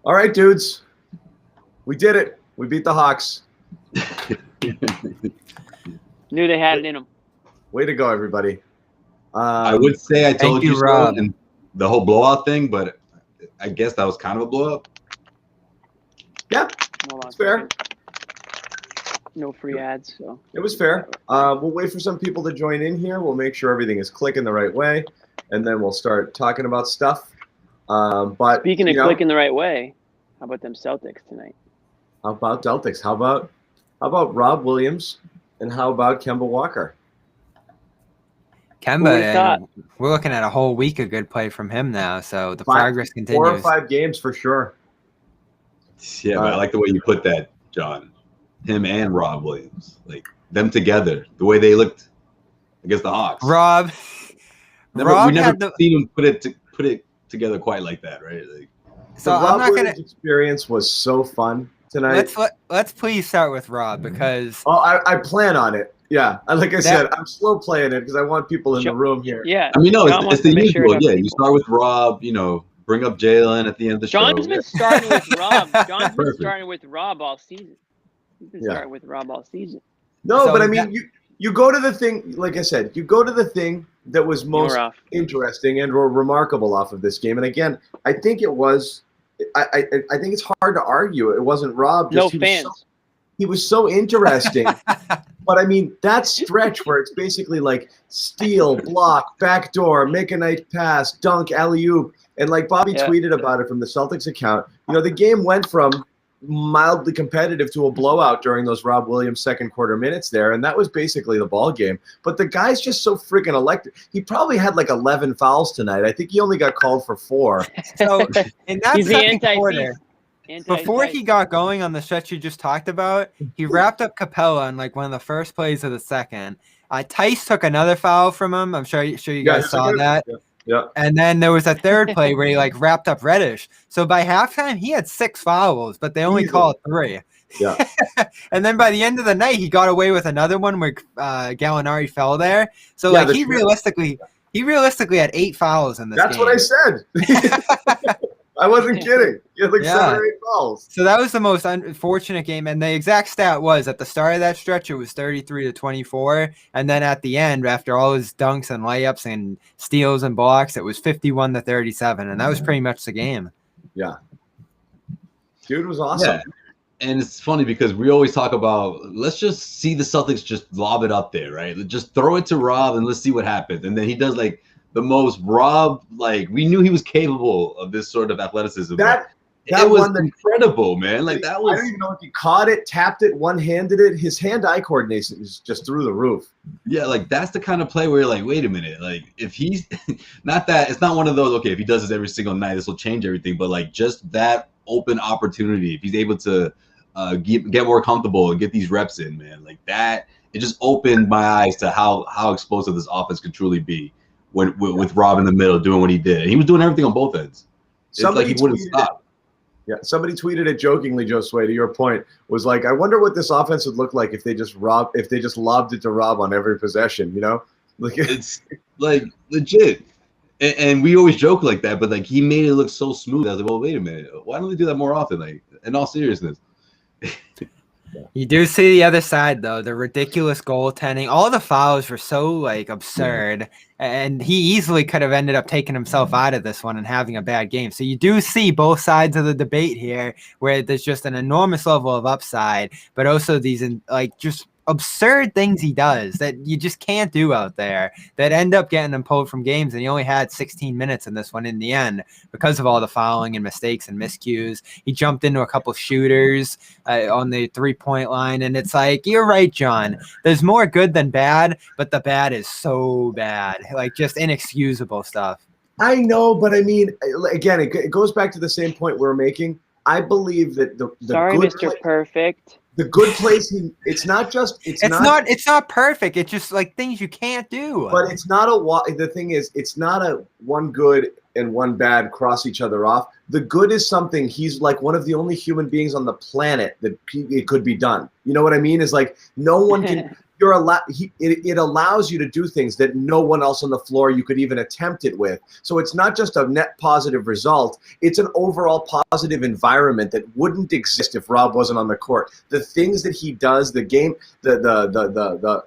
All right, dudes. We did it. We beat the Hawks. Knew they had it in them. Way to go, everybody. I would say I told you so Rob. and the whole blowout thing, but I guess that was kind of a blowout. Yeah, it's fair. No free ads, so it was fair. We'll wait for some people to join in here. We'll make sure everything is clicking the right way, and then we'll start talking about stuff. But speaking of clicking the right way, how about them Celtics tonight? How about Celtics? How about Rob Williams, and how about Kemba Walker? Kemba, we're looking at a whole week of good play from him now, so the progress continues. 4 or 5 games for sure. Yeah, but I like the way you put that, John. Him and Rob Williams, like them together, the way they looked against the Hawks. Rob we never seen him put it together quite like that, right? Like, so I'm not gonna. Experience was so fun tonight. Let's please start with Rob because. Oh, I plan on it. Yeah, like I said, I'm slow playing it because I want people in the room here. Yeah, I mean, no, it's the usual. Yeah, you start with Rob. Bring up Jaylen at the end of the show. John's been starting with Rob. John's been starting with Rob all season. He's been starting with Rob all season. No, but I mean, you go to the thing. Like I said, you go to the thing that was most interesting and remarkable off of this game. And again, I think it was. I think it's hard to argue. It wasn't Rob. Just, no fans. He was so interesting. But I mean, that stretch where it's basically like steal, block, backdoor, make a nice pass, dunk, alley-oop. And like Bobby tweeted about it from the Celtics account, the game went from mildly competitive to a blowout during those Rob Williams second quarter minutes there. And that was basically the ball game. But the guy's just so freaking electric. He probably had like 11 fouls tonight. I think he only got called for 4. So in that second quarter, before he got going on the stretch you just talked about, he wrapped up Capella on like one of the first plays of the second. Tice took another foul from him. I'm sure you guys saw that. Yeah. And then there was a third play where he like wrapped up Reddish. So by halftime, he had 6 fouls, but they only called 3. Yeah. And then by the end of the night, he got away with another one where Gallinari fell there. So he realistically had 8 fouls in this game. That's what I said. I wasn't kidding. He had like 7 or 8 fouls. So that was the most unfortunate game. And the exact stat was at the start of that stretch, it was 33-24. And then at the end, after all his dunks and layups and steals and blocks, it was 51-37. And that was pretty much the game. Yeah. Dude was awesome. Yeah. And it's funny because we always talk about, let's just see the Celtics just lob it up there, right? Just throw it to Rob and let's see what happens. And then he does like the most Rob, like we knew he was capable of this sort of athleticism. That was incredible, man. Like that was. I don't even know if he caught it, tapped it, one-handed it. His hand-eye coordination is just through the roof. Yeah, like that's the kind of play where you're like, wait a minute, like if he's not that, it's not one of those. Okay, if he does this every single night, this will change everything. But like just that open opportunity, if he's able to get more comfortable and get these reps in, man, like that, it just opened my eyes to how explosive this offense could truly be. With Rob in the middle doing what he did. And he was doing everything on both ends. It's like he wouldn't stop. Yeah, somebody tweeted it jokingly, Joe Sway, to your point, was like, I wonder what this offense would look like if they just lobbed it to Rob on every possession, Like it's like legit. And we always joke like that, but like he made it look so smooth. I was like, well, wait a minute. Why don't they do that more often? Like, in all seriousness. You do see the other side, though, the ridiculous goaltending. All the fouls were so, like, absurd, and he easily could have ended up taking himself out of this one and having a bad game. So you do see both sides of the debate here where there's just an enormous level of upside, but also these, like, just absurd things he does that you just can't do out there that end up getting him pulled from games. And he only had 16 minutes in this one in the end because of all the fouling and mistakes and miscues. He jumped into a couple shooters on the 3-point line. And it's like, you're right, John, there's more good than bad, but the bad is so bad, like just inexcusable stuff. I know, but I mean, again, it goes back to the same point we're making. I believe that the sorry, good Mr. Perfect. The good place, it's not perfect. It's just like things you can't do. But it's not the thing is, it's not a one good and one bad cross each other off. The good is something he's like one of the only human beings on the planet that it could be done. You know what I mean? Is like no one can. it allows you to do things that no one else on the floor you could even attempt it with. So it's not just a net positive result. It's an overall positive environment that wouldn't exist if Rob wasn't on the court. The things that he does, the game, the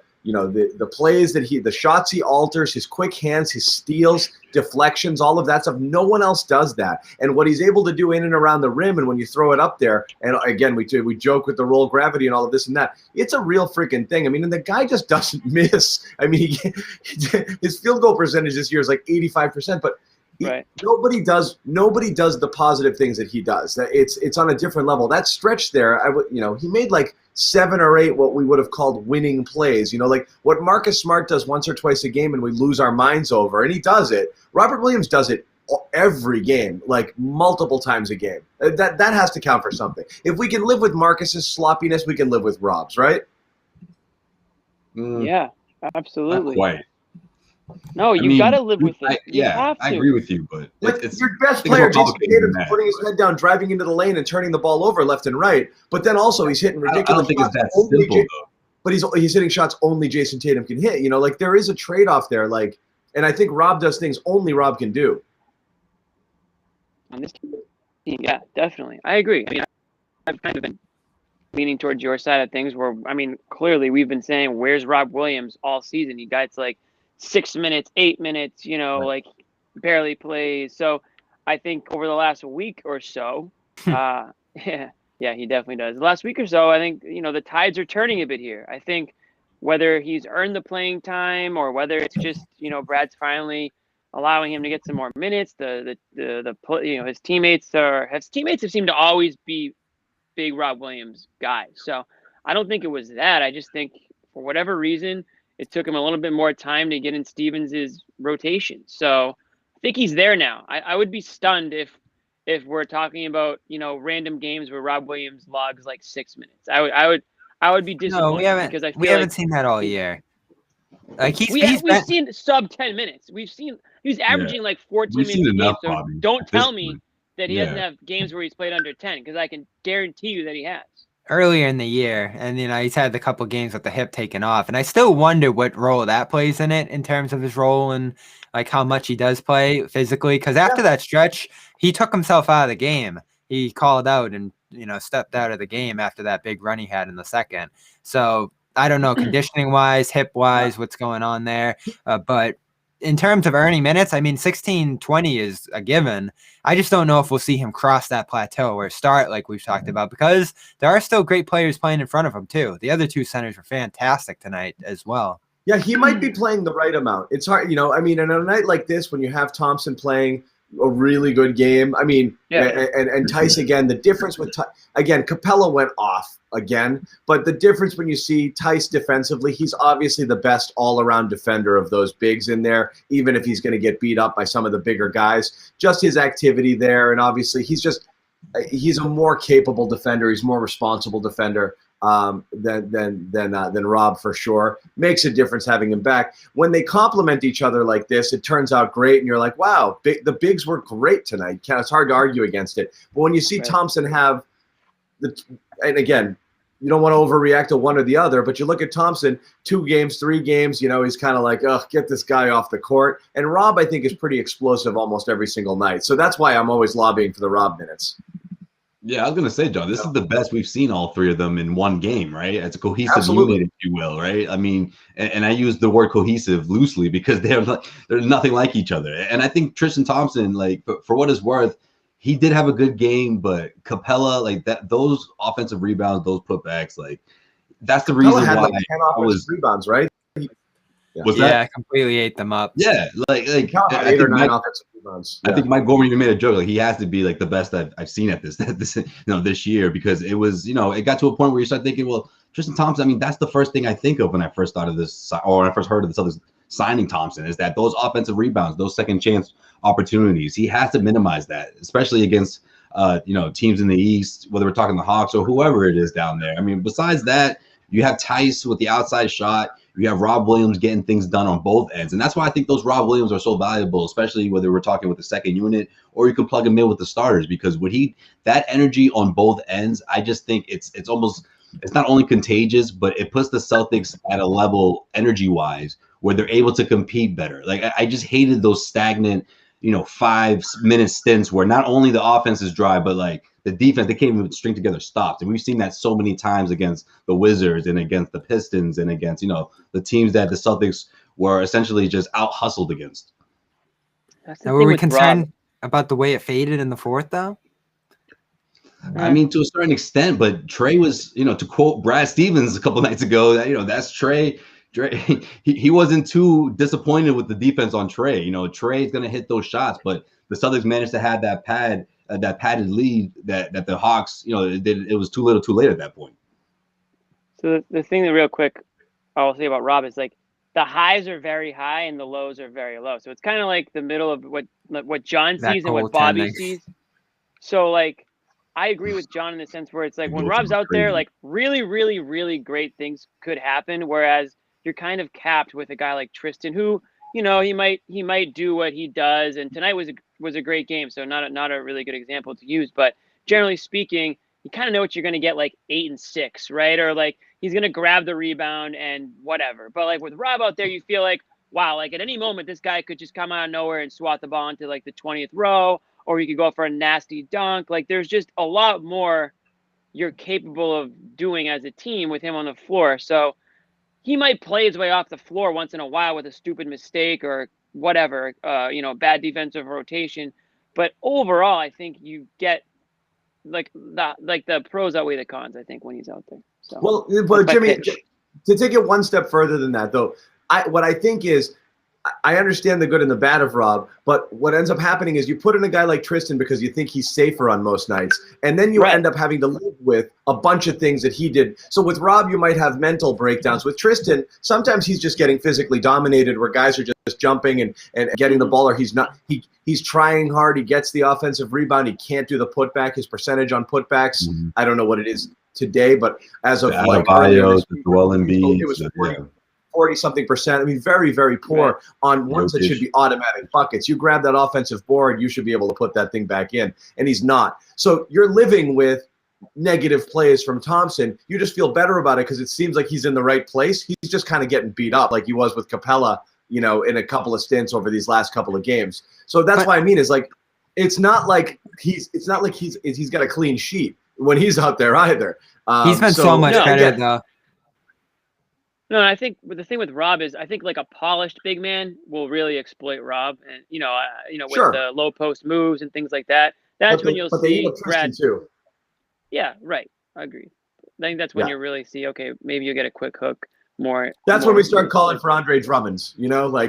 plays that the shots he alters, his quick hands, his steals, deflections, all of that stuff. No one else does that. And what he's able to do in and around the rim, and when you throw it up there, and again, we joke with the roll gravity and all of this and that. It's a real freaking thing. I mean, and the guy just doesn't miss. I mean, his field goal percentage this year is like 85%, but right. Nobody does the positive things that he does. It's on a different level. That stretch there, he made like 7 or 8 what we would have called winning plays. Like what Marcus Smart does once or twice a game and we lose our minds over, and he does it. Robert Williams does it every game, like multiple times a game. That has to count for something. If we can live with Marcus's sloppiness, we can live with Rob's, right? Yeah, absolutely. Not quite. No, you got to live with it. I agree with you, but it's your best player, Jayson Tatum, putting his head down, driving into the lane, and turning the ball over left and right. But then also he's hitting ridiculous. I don't think it's that simple though. But he's hitting shots only Jayson Tatum can hit. Like there is a trade-off there. Like, and I think Rob does things only Rob can do. On this team, yeah, definitely, I agree. I mean, I've kind of been leaning towards your side of things. Where clearly we've been saying, "Where's Rob Williams all season?" He got like 6 minutes, 8 minutes, right. Like barely plays. So I think over the last week or so, yeah, he definitely does. The last week or so, I think, the tides are turning a bit here. I think whether he's earned the playing time or whether it's just, Brad's finally allowing him to get some more minutes. His teammates have seemed to always be big Rob Williams guys. So I don't think it was that. I just think for whatever reason, it took him a little bit more time to get in Stevens' rotation. So I think he's there now. I would be stunned if we're talking about, random games where Rob Williams logs like 6 minutes. I would be disappointed because we haven't seen that all year. Like we've seen sub 10 minutes. He's averaging like 14 minutes a game. So don't tell me that he doesn't have games where he's played under 10, because I can guarantee you that he has. Earlier in the year, and he's had a couple games with the hip taken off, and I still wonder what role that plays in it in terms of his role and like how much he does play physically. Because after that stretch, he took himself out of the game. He called out and stepped out of the game after that big run he had in the second. So I don't know, conditioning wise, hip wise, what's going on there, but in terms of earning minutes, 16-20 is a given. I just don't know if we'll see him cross that plateau or start like we've talked about, because there are still great players playing in front of him too. The other two centers were fantastic tonight as well. Yeah, he might be playing the right amount. It's hard, and on a night like this, when you have Thompson playing a really good game, and Tice again, the difference with again, Capella went off again, but the difference when you see Tice defensively, he's obviously the best all-around defender of those bigs in there, even if he's going to get beat up by some of the bigger guys. Just his activity there, and obviously he's a more capable defender. He's a more responsible defender than Rob for sure. Makes a difference having him back. When they complement each other like this, it turns out great, and you're like, wow, the bigs were great tonight. It's hard to argue against it. But when you see Thompson have and again, you don't want to overreact to one or the other, but you look at Thompson, 2 games, 3 games, he's kind of like, get this guy off the court. And Rob, I think, is pretty explosive almost every single night. So that's why I'm always lobbying for the Rob minutes. Yeah, I was going to say, John, this is the best we've seen all 3 of them in one game, right? It's a cohesive unit, if you will, right? And I use the word cohesive loosely because they're nothing like each other. And I think Tristan Thompson, like, for what it's worth, he did have a good game, but Capella, like that, those offensive rebounds, those putbacks, like that's the reason had why like 10 offensive rebounds, right? Yeah, completely ate them up. Yeah, like 8 or 9 offensive rebounds. I think Mike Gorman even made a joke, like he has to be like the best I've seen at this this year, because it was, it got to a point where you start thinking, well, Tristan Thompson, that's the first thing I think of when I first started this, or when I first heard of this other signing Thompson, is that those offensive rebounds, those second chance opportunities, he has to minimize that, especially against teams in the East, whether we're talking the Hawks or whoever it is down there. Besides that, you have Tice with the outside shot. You have Rob Williams getting things done on both ends. And that's why I think those Rob Williams are so valuable, especially whether we're talking with the second unit or you can plug him in with the starters, because that energy on both ends, I just think it's almost it's not only contagious, but it puts the Celtics at a level energy-wise where they're able to compete better. Like I just hated those stagnant, 5-minute stints where not only the offense is dry, but like the defense, they can't even string together stops. And we've seen that so many times against the Wizards and against the Pistons and against, the teams that the Celtics were essentially just out-hustled against. Now, were we concerned about the way it faded in the fourth, though? I mean, to a certain extent, but Trey was, to quote Brad Stevens a couple nights ago, that, that's Trey. He wasn't too disappointed with the defense on Trey. Trey's going to hit those shots, but the Celtics managed to have that padded lead that the Hawks, it was too little too late at that point. So the thing that real quick I'll say about Rob is like the highs are very high and the lows are very low. So it's kind of like the middle of what John sees and what Bobby sees. So like, I agree with John in the sense where it's like when Rob's out there, like really, really, really great things could happen. Whereas you're kind of capped with a guy like Tristan, who, he might do what he does. And tonight was a great game. So not a really good example to use, but generally speaking, you kind of know what you're going to get, like 8 and 6, right? Or like he's going to grab the rebound and whatever. But like with Rob out there, you feel like, wow, like at any moment, this guy could just come out of nowhere and swat the ball into like the 20th row, or you could go for a nasty dunk. Like there's just a lot more you're capable of doing as a team with him on the floor. So he might play his way off the floor once in a while with a stupid mistake or whatever, bad defensive rotation. But overall, I think you get the pros outweigh the cons, I think, when he's out there. So, well, but Jimmy, to take it one step further than that, though, what I think is, I understand the good and the bad of Rob, but what ends up happening is you put in a guy like Tristan because you think he's safer on most nights, and then you end up having to live with a bunch of things that he did. So with Rob, you might have mental breakdowns. With Tristan, sometimes he's just getting physically dominated where guys are just jumping and getting the ball, or he's trying hard. He gets the offensive rebound. He can't do the putback. His percentage on putbacks, I don't know what it is today, but as of like earlier this week, it was 40-something%. I mean, very, very poor on ones that should be automatic buckets. You grab that offensive board, you should be able to put that thing back in, and he's not. So you're living with negative plays from Thompson. You just feel better about it because it seems like he's in the right place. He's just kind of getting beat up like he was with Capella, in a couple of stints over these last couple of games. So that's why I mean is like it's not like he's got a clean sheet when he's out there either. He's been so much better though. No, I think the thing with Rob is I think like a polished big man will really exploit Rob, and with the low post moves and things like that. That's when you'll see Brad too. Yeah, right. I agree. I think that's when you really see. Okay, maybe you get a quick hook more. That's when we start calling for Andre Drummonds. Right.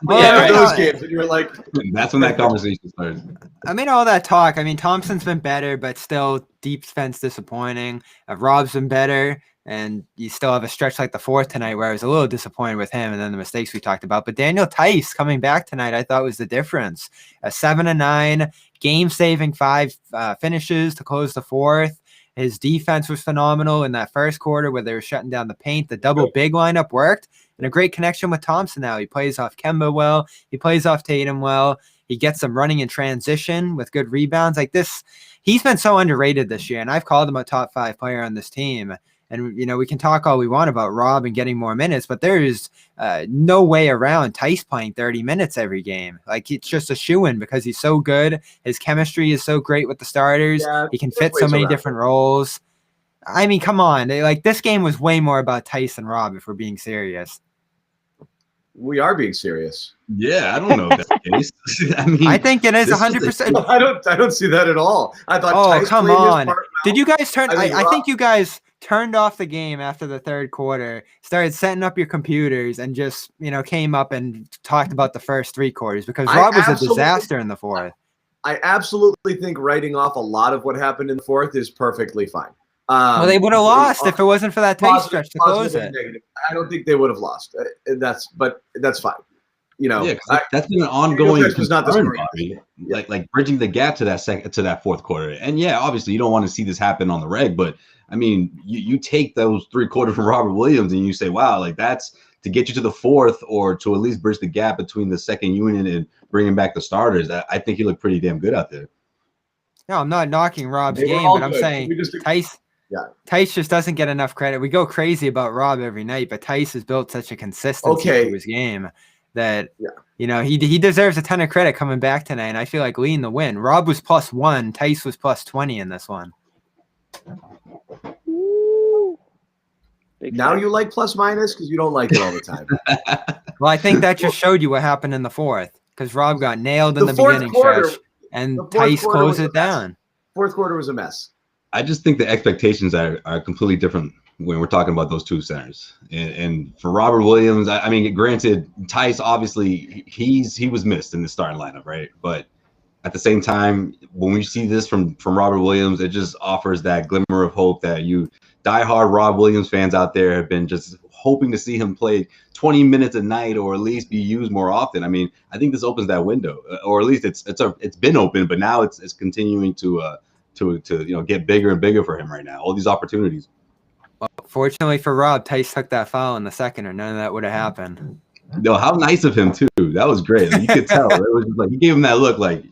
Those games, and you're like, that's when that conversation starts. I mean, all that talk. I mean, Thompson's been better, but still defense disappointing. Rob's been better. And you still have a stretch like the fourth tonight where I was a little disappointed with him and then the mistakes we talked about. But Daniel Tice coming back tonight, I thought was the difference. A 7-9, game-saving 5 finishes to close the fourth. His defense was phenomenal in that first quarter where they were shutting down the paint. The double big lineup worked. And a great connection with Thompson now. He plays off Kemba well. He plays off Tatum well. He gets some running in transition with good rebounds. Like this, he's been so underrated this year. And I've called him a top 5 player on this team. And, we can talk all we want about Rob and getting more minutes, but there is no way around Tice playing 30 minutes every game. Like, it's just a shoo-in because he's so good. His chemistry is so great with the starters. He can fit so many different roles. I mean, come on. Like, this game was way more about Tice and Rob, if we're being serious. We are being serious. Yeah, I don't know if that's the case. I think it is 100%. I don't see that at all. I thought. Oh, Tice come on! Did you guys turn? I think you guys turned off the game after the third quarter, started setting up your computers, and just came up and talked about the first 3 quarters because Rob was a disaster in the fourth. I absolutely think writing off a lot lot of what happened in the fourth is perfectly fine. Well, they would have lost if it wasn't for that Tice stretch to close it. I don't think they would have lost. That's fine. That's been an ongoing concern, Bobby. Like bridging the gap to that fourth quarter. And obviously you don't want to see this happen on the reg, but I mean, you take those 3 quarters from Robert Williams and you say, wow, like that's to get you to the fourth or to at least bridge the gap between the second unit and bringing back the starters. I think he looked pretty damn good out there. No, I'm not knocking Rob's game, but I'm saying Tice just doesn't get enough credit. We go crazy about Rob every night, but Tice has built such a consistency to his game that he deserves a ton of credit coming back tonight. And I feel like leading the win. Rob was +1, Tice was +20 in this one. Now you like plus minus because you don't like it all the time. Well, I think that just showed you what happened in the fourth because Rob got nailed in the beginning stretch and Tice closed it down. Fourth quarter was a mess. I just think the expectations are completely different when we're talking about those two centers. And for Robert Williams, I mean, granted, Tice obviously he was missed in the starting lineup, right? But at the same time, when we see this from Robert Williams, it just offers that glimmer of hope that you diehard Rob Williams fans out there have been just hoping to see him play 20 minutes a night or at least be used more often. I mean, I think this opens that window, or at least it's been open, but now it's continuing to get bigger and bigger for him right now. All these opportunities. Well, fortunately for Rob, Tice took that foul in the second, or none of that would have happened. No, how nice of him too. That was great. Like, you could tell. It was just like he gave him that look like,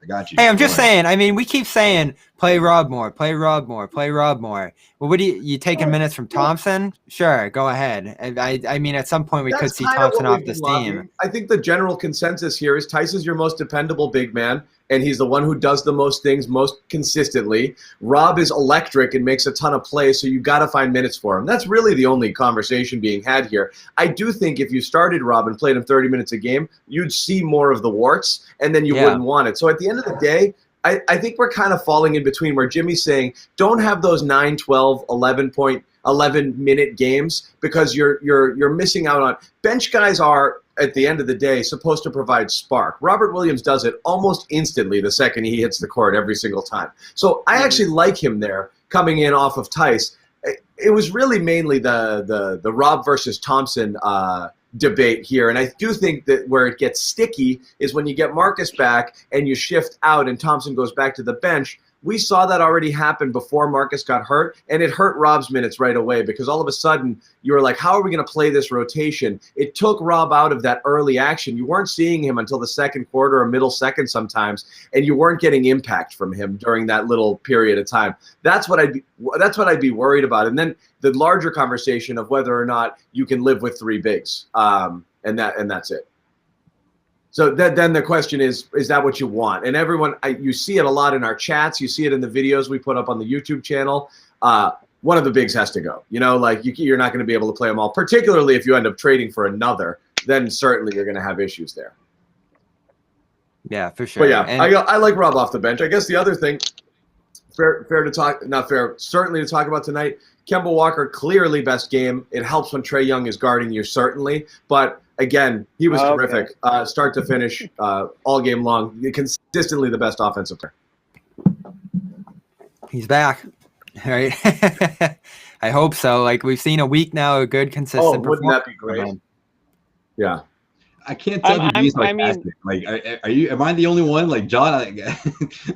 I got you. Hey, I'm just saying. I mean, we keep saying play Rob more, play Rob more, play Rob more. Well, what do you taking minutes from Thompson? Sure, go ahead. I mean, at some point we could see Thompson off this team. I think the general consensus here is Tice is your most dependable big man, and he's the one who does the most things most consistently. Rob is electric and makes a ton of plays, so you got to find minutes for him. That's really the only conversation being had here. I do think if you started Rob and played him 30 minutes a game, you'd see more of the warts, and then you wouldn't want it. So at the end of the day, I think we're kind of falling in between where Jimmy's saying don't have those 9, 12, 11-minute games because you're missing out on – bench guys are, at the end of the day, supposed to provide spark. Robert Williams does it almost instantly the second he hits the court every single time. So I actually like him there coming in off of Tice. It was really mainly the Rob versus Thompson debate here, and I do think that where it gets sticky is when you get Marcus back and you shift out and Thompson goes back to the bench. We saw that already happen before Marcus got hurt, and it hurt Rob's minutes right away because all of a sudden you were like, how are we going to play this rotation? It took Rob out of that early action. You weren't seeing him until the second quarter or middle second sometimes, and you weren't getting impact from him during that little period of time. That's what I'd be worried about. And then the larger conversation of whether or not you can live with three bigs, and that's it. So then the question is that what you want? And everyone, you see it a lot in our chats. You see it in the videos we put up on the YouTube channel. One of the bigs has to go. You're not going to be able to play them all, particularly if you end up trading for another. Then certainly you're going to have issues there. Yeah, for sure. But yeah, I like Rob off the bench. I guess the other thing, certainly to talk about tonight, Kemba Walker, clearly best game. It helps when Trae Young is guarding you, certainly. But again, he was terrific, start to finish, all game long. Consistently the best offensive player. He's back, right? I hope so. Like we've seen a week now, a good, consistent. Wouldn't that be great? Yeah. I can't tell if he's sarcastic. Am I the only one? Like John,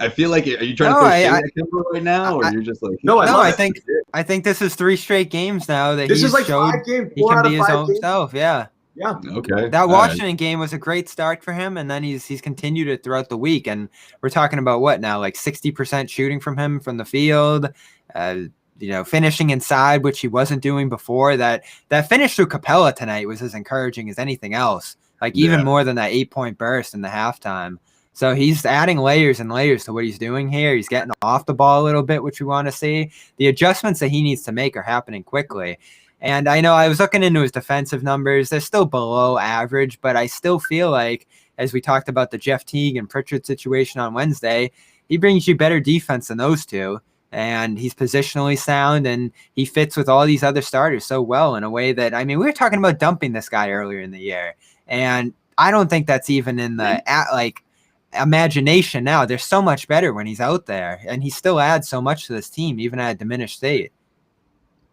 I feel like, are you trying to throw shade at Kemba right now, or you're just like? No, I think this is 3 straight games now that this is like showed 5 games. He can be his own self. Yeah. Yeah. Okay. That Washington game was a great start for him, and then he's continued it throughout the week. And we're talking about what now, like 60% shooting from him from the field. Finishing inside, which he wasn't doing before. That finish through Capella tonight was as encouraging as anything else. Even more than that 8-point burst in the halftime. So he's adding layers and layers to what he's doing here. He's getting off the ball a little bit, which we want to see. The adjustments that he needs to make are happening quickly. And I know I was looking into his defensive numbers. They're still below average, but I still feel like, as we talked about the Jeff Teague and Pritchard situation on Wednesday, he brings you better defense than those two. And he's positionally sound, and he fits with all these other starters so well in a way that, we were talking about dumping this guy earlier in the year. And I don't think that's even in the imagination now. They're so much better when he's out there, and he still adds so much to this team, even at a diminished state.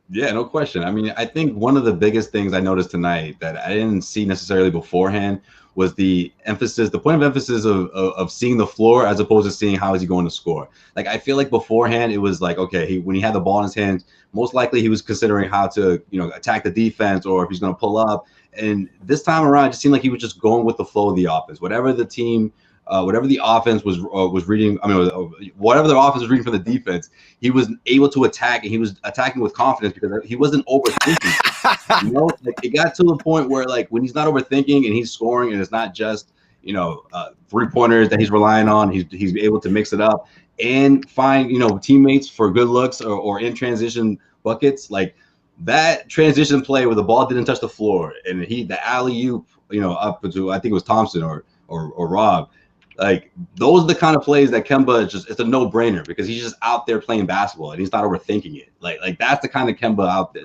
Yeah, no question. I think one of the biggest things I noticed tonight that I didn't see necessarily beforehand was the point of emphasis of seeing the floor as opposed to seeing how is he going to score. Like, I feel like beforehand it was like, okay, when he had the ball in his hands, most likely he was considering how to, attack the defense or if he's going to pull up. And this time around, it just seemed like he was just going with the flow of the offense. Whatever the team whatever the offense was reading. I mean, whatever the offense was reading from the defense, he was able to attack, and he was attacking with confidence because he wasn't overthinking. Like it got to the point where like when he's not overthinking and he's scoring, and it's not just 3-pointers that he's relying on. He's able to mix it up and find teammates for good looks or in transition buckets. Like that transition play where the ball didn't touch the floor and the alley-oop up to I think it was Thompson or Rob. Like those are the kind of plays that Kemba it's a no-brainer because he's just out there playing basketball and he's not overthinking it. Like that's the kind of Kemba out there.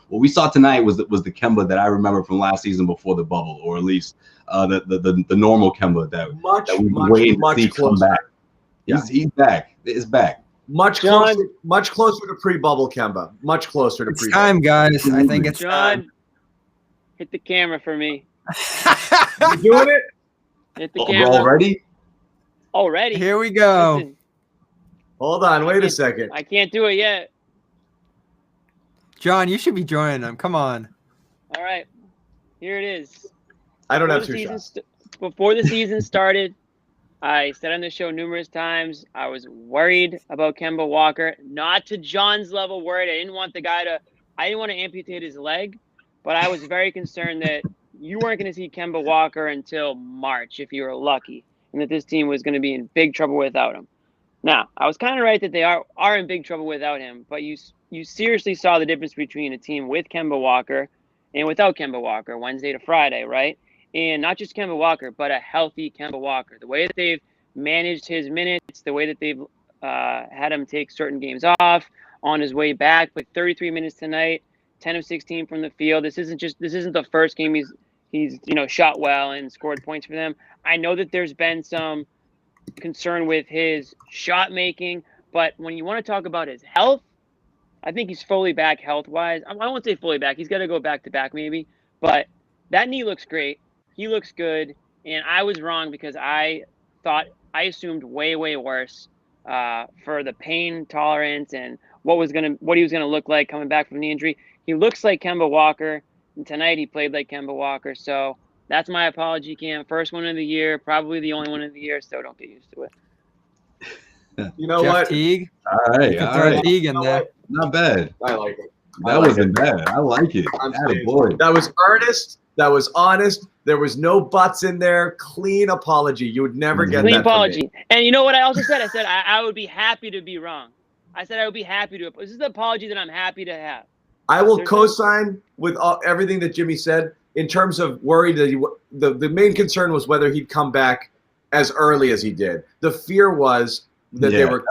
What we saw tonight was the Kemba that I remember from last season before the bubble, or at least the normal Kemba that we waited to see come back. Yeah. He's back. It's back. Much closer to pre-bubble Kemba. Much closer to pre-bubble. It's time, guys. I think it's John, hit the camera for me. You doing it? Hit the camera. Already? Already. Here we go. Listen, Hold on. Wait a second. I can't do it yet. John, you should be joining them. Come on. All right. Here it is. I don't have 2 shots. Before the season started, I said on the show numerous times, I was worried about Kemba Walker. Not to John's level worried. I didn't want to amputate his leg, but I was very concerned that you weren't going to see Kemba Walker until March if you were lucky, and that this team was going to be in big trouble without him. Now, I was kind of right that they are in big trouble without him, but you seriously saw the difference between a team with Kemba Walker and without Kemba Walker, Wednesday to Friday, right? And not just Kemba Walker, but a healthy Kemba Walker. The way that they've managed his minutes, the way that they've had him take certain games off on his way back, like 33 minutes tonight, 10 of 16 from the field. This isn't the first game he's shot well and scored points for them. I know that there's been some concern with his shot making, but when you want to talk about his health, I think he's fully back health-wise. I won't say fully back. He's got to go back-to-back maybe, but that knee looks great. He looks good, and I was wrong because I assumed way, way worse for the pain tolerance and what he was gonna look like coming back from the injury. He looks like Kemba Walker, and tonight he played like Kemba Walker. So that's my apology, Cam. First one of the year, probably the only one of the year. So don't get used to it. You know Jeff what? Teague. All right. Teague in there. Not bad. I like it. That wasn't bad. I like it. Boy. That was earnest. That was honest. There was no butts in there. Clean apology. You would never get clean that apology. from me. And you know what I also said? I said I would be happy to be wrong. I said I would be happy to. This is the apology that I'm happy to have. I will co-sign with everything that Jimmy said in terms of worried that the main concern was whether he'd come back as early as he did. The fear was that they were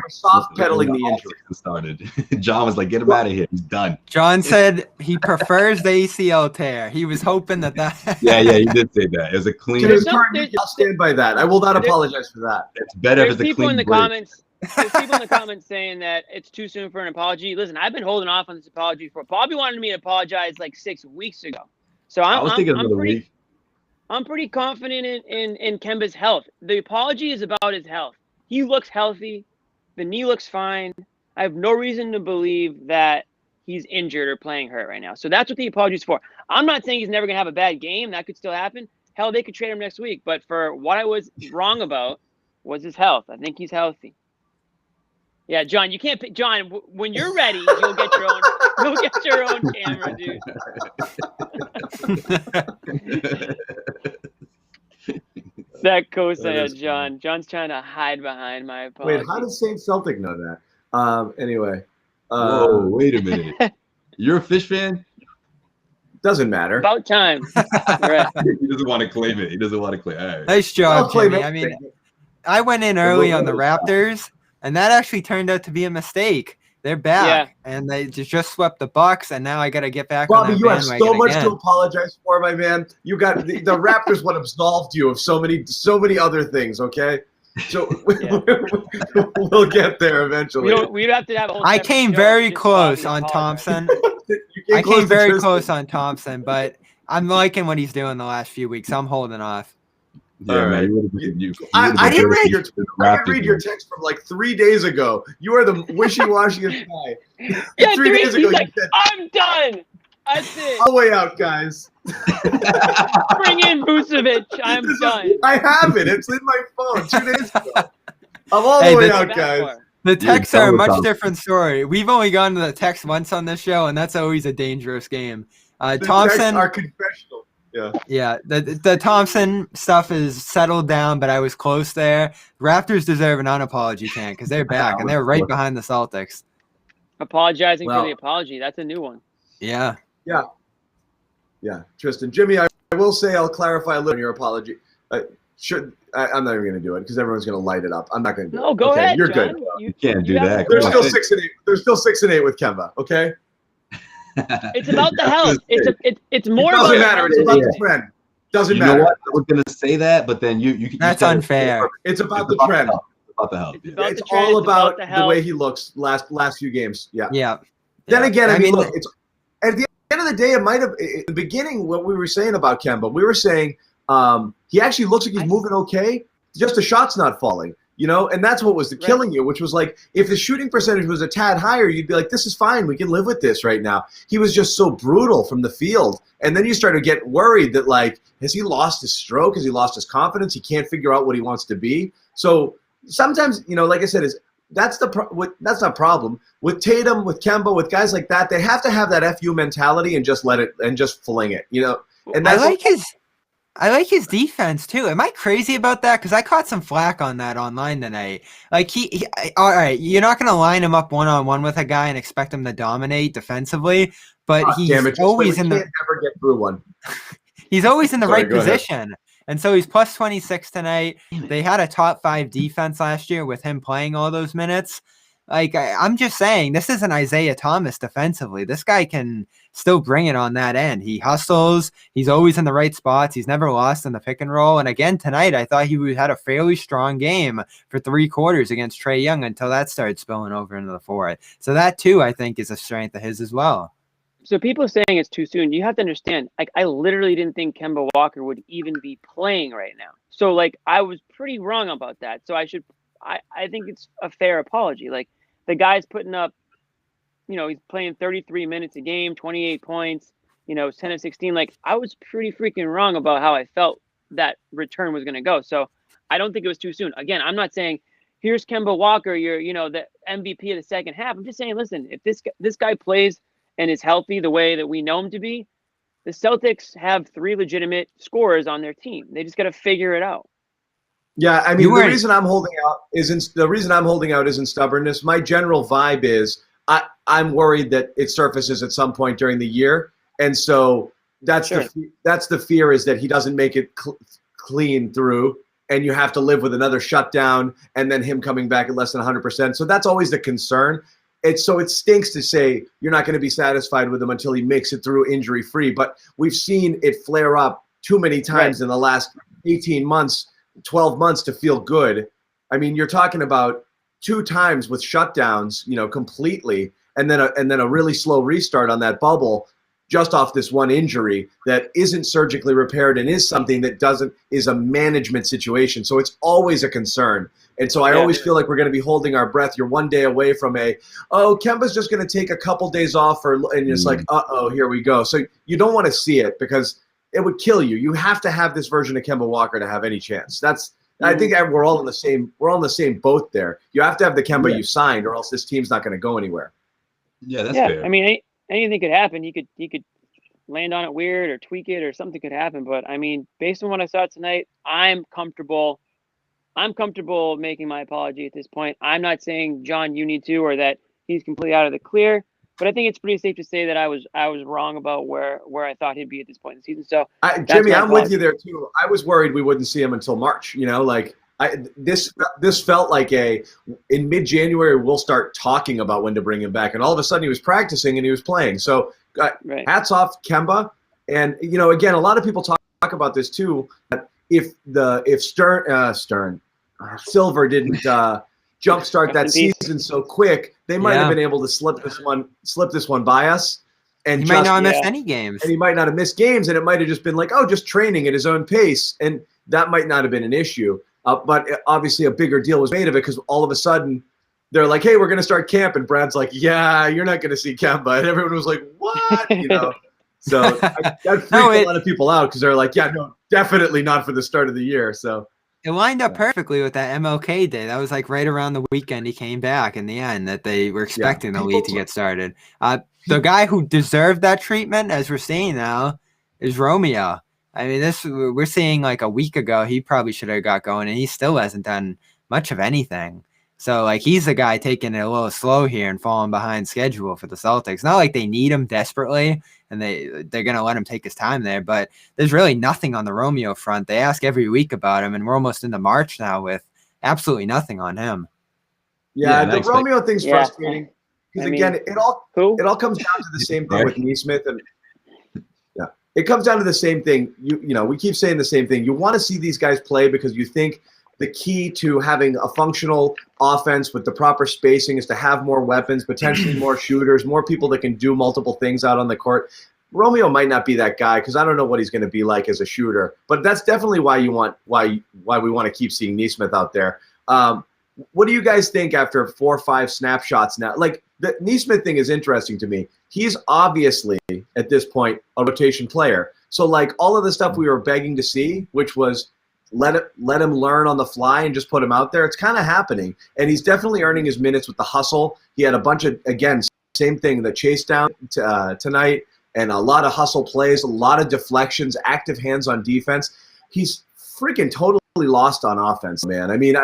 soft pedaling the injury. Started. John was like, "Get him out of here. He's done." John said he prefers the ACL tear. He was hoping that. Yeah, he did say that. It was a clean. I'll stand by that. I will not apologize for that. It's better if it's a clean. People in the comments. There's people in the comments saying that it's too soon for an apology. Listen, I've been holding off on this apology for. Bobby wanted me to apologize like 6 weeks ago. So I'm pretty confident in Kemba's health. The apology is about his health. He looks healthy. The knee looks fine. I have no reason to believe that he's injured or playing hurt right now. So that's what the apology is for. I'm not saying he's never going to have a bad game. That could still happen. Hell, they could trade him next week. But for what I was wrong about was his health. I think he's healthy. Yeah, John, you can't pick. John, when you're ready, you'll get your own. You'll get your own camera, dude. That cosign, John. John's trying to hide behind my apology. Wait, how does Saint Celtic know that? Anyway. Whoa, wait a minute. You're a Fish fan? Doesn't matter. About time. Right. He doesn't want to claim it. All right. Nice job, Jimmy. I mean, I went in early on the Raptors, and that actually turned out to be a mistake. They're back, and they just swept the Bucks, and now I got to get back on that bandwagon. Bobby, you have so much to apologize for, my man. You got the Raptors would absolved you of so many other things. Okay, so we'll get there eventually. We'd have to have a whole I came very close on Thompson. I came very close on Thompson, but I'm liking what he's doing the last few weeks. I'm holding off. Yeah, right. Man. I didn't read your text from like 3 days ago. You are the wishy-washiest guy. Yeah, 3 days ago, like, I'm done. That's it. All the way out, guys. Bring in Vucevic. I'm done. I have it. It's in my phone 2 days ago. I'm all the way out, guys. The texts are a done with much them. different story. We've only gone to the text once on this show, and that's always a dangerous game. The Thompson, texts are confessional. yeah, the Thompson stuff is settled down, but I was close there. Raptors deserve an unapology chant because they're back, and they're right behind the Celtics. Apologizing for the apology. That's a new one. Yeah. Yeah, Tristan. Jimmy, I will say I'll clarify a little on your apology. I'm not even going to do it because everyone's going to light it up. I'm not going to do it. No, go ahead, You're John. good. You can't do that. There's still 6-8. There's still 6-8 with Kemba. Okay. It's about the health. It's more It about doesn't matter. It's about the trend. Doesn't matter. You know what? I was going to say that, but then you That's unfair. It's about the trend. About the health. It's all about the way he looks last few games. Yeah. Yeah. Then again, I mean, look, it's at the end of the day, it might have in the beginning what we were saying about Kemba. We were saying he actually looks like he's moving okay. Just the shot's not falling, and that's what was killing you, which was like if the shooting percentage was a tad higher, you'd be like, this is fine. We can live with this right now. He was just so brutal from the field. And then you start to get worried that, like, has he lost his stroke? Has he lost his confidence? He can't figure out what he wants to be. So sometimes, like I said, that's not a problem with Tatum, with Kemba, with guys like that. They have to have that FU mentality and just let it and just fling it, And that's I like his defense too. Am I crazy about that? Because I caught some flack on that online tonight. Like all right, you're not going to line him up 1-on-1 with a guy and expect him to dominate defensively, but he's always in the. Can't never get through one. He's always in the right position. And so he's plus 26 tonight. They had a top 5 defense last year with him playing all those minutes. Like, I'm just saying, this isn't Isaiah Thomas defensively. This guy can still bring it on that end. He hustles. He's always in the right spots. He's never lost in the pick and roll. And again, tonight, I thought he had a fairly strong game for 3 quarters against Trae Young until that started spilling over into the fourth. So that, too, I think is a strength of his as well. So people saying it's too soon, you have to understand, like, I literally didn't think Kemba Walker would even be playing right now. So, like, I was pretty wrong about that. So I think it's a fair apology. Like, the guy's putting up, he's playing 33 minutes a game, 28 points, 10 of 16. Like, I was pretty freaking wrong about how I felt that return was going to go. So I don't think it was too soon. Again, I'm not saying, here's Kemba Walker, you're, the MVP of the second half. I'm just saying, listen, if this guy plays and is healthy the way that we know him to be, the Celtics have 3 legitimate scorers on their team. They just got to figure it out. Yeah, I mean, the reason I'm holding out isn't stubbornness. My general vibe is I'm worried that it surfaces at some point during the year, and so that's the fear is that he doesn't make it clean through, and you have to live with another shutdown, and then him coming back at less than 100%. So that's always the concern. It stinks to say you're not going to be satisfied with him until he makes it through injury-free, but we've seen it flare up too many times in the last 18 months, 12 months to feel good. I mean, you're talking about 2 times with shutdowns, completely, and then a really slow restart on that bubble just off this one injury that isn't surgically repaired and is something that is a management situation. So it's always a concern. And so I always feel like we're going to be holding our breath. You're one day away from Kemba's just going to take a couple days off and it's like, here we go. So you don't want to see it because it would kill you. You have to have this version of Kemba Walker to have any chance. I think we're all in the same boat there. You have to have the Kemba you signed, or else this team's not going to go anywhere. Yeah, that's fair. I mean, anything could happen. He could land on it weird or tweak it or something could happen. But I mean, based on what I saw tonight, I'm comfortable making my apology at this point. I'm not saying, John, you need to, or that he's completely out of the clear. But I think it's pretty safe to say that I was wrong about where I thought he'd be at this point in the season. So, Jimmy, I'm with you there too. I was worried we wouldn't see him until March. This felt like in mid-January we'll start talking about when to bring him back, and all of a sudden he was practicing and he was playing. So, hats off Kemba. And again, a lot of people talk about this too. If Silver didn't jumpstart that season so quick, they might have been able to slip this one by us. And he might not have missed any games. And he might not have missed games, and it might have just been like, just training at his own pace, and that might not have been an issue. But obviously a bigger deal was made of it because all of a sudden they're like, hey, we're going to start camp. And Brad's like, yeah, you're not going to see Kemba. And everyone was like, what? So that freaked a lot of people out because they're like, yeah, no, definitely not for the start of the year. So it lined up perfectly with that MLK day. That was like right around the weekend he came back in the end that they were expecting the league to get started. The guy who deserved that treatment, as we're seeing now, is Romeo. I mean, we're seeing like a week ago, he probably should have got going, and he still hasn't done much of anything. So, like, he's the guy taking it a little slow here and falling behind schedule for the Celtics. Not like they need him desperately, and they're going to let him take his time there, but there's really nothing on the Romeo front. They ask every week about him, and we're almost into March now with absolutely nothing on him. Yeah, the Romeo thing's frustrating. Because, again, it all comes down to the same thing with Nesmith. And, it comes down to the same thing. You know, we keep saying the same thing. You want to see these guys play because you think the key to having a functional offense with the proper spacing is to have more weapons, potentially more shooters, more people that can do multiple things out on the court. Romeo might not be that guy because I don't know what he's going to be like as a shooter. But that's definitely why we want to keep seeing Nesmith out there. What do you guys think after 4 or 5 snapshots now? Like, the Nesmith thing is interesting to me. He's obviously, at this point, a rotation player. So, like, all of the stuff we were begging to see, which was let him learn on the fly and just put him out there, it's kind of happening. And he's definitely earning his minutes with the hustle. He had a bunch of, again, same thing, the chase down tonight, and a lot of hustle plays, a lot of deflections, active hands on defense. He's freaking totally lost on offense, man. I mean,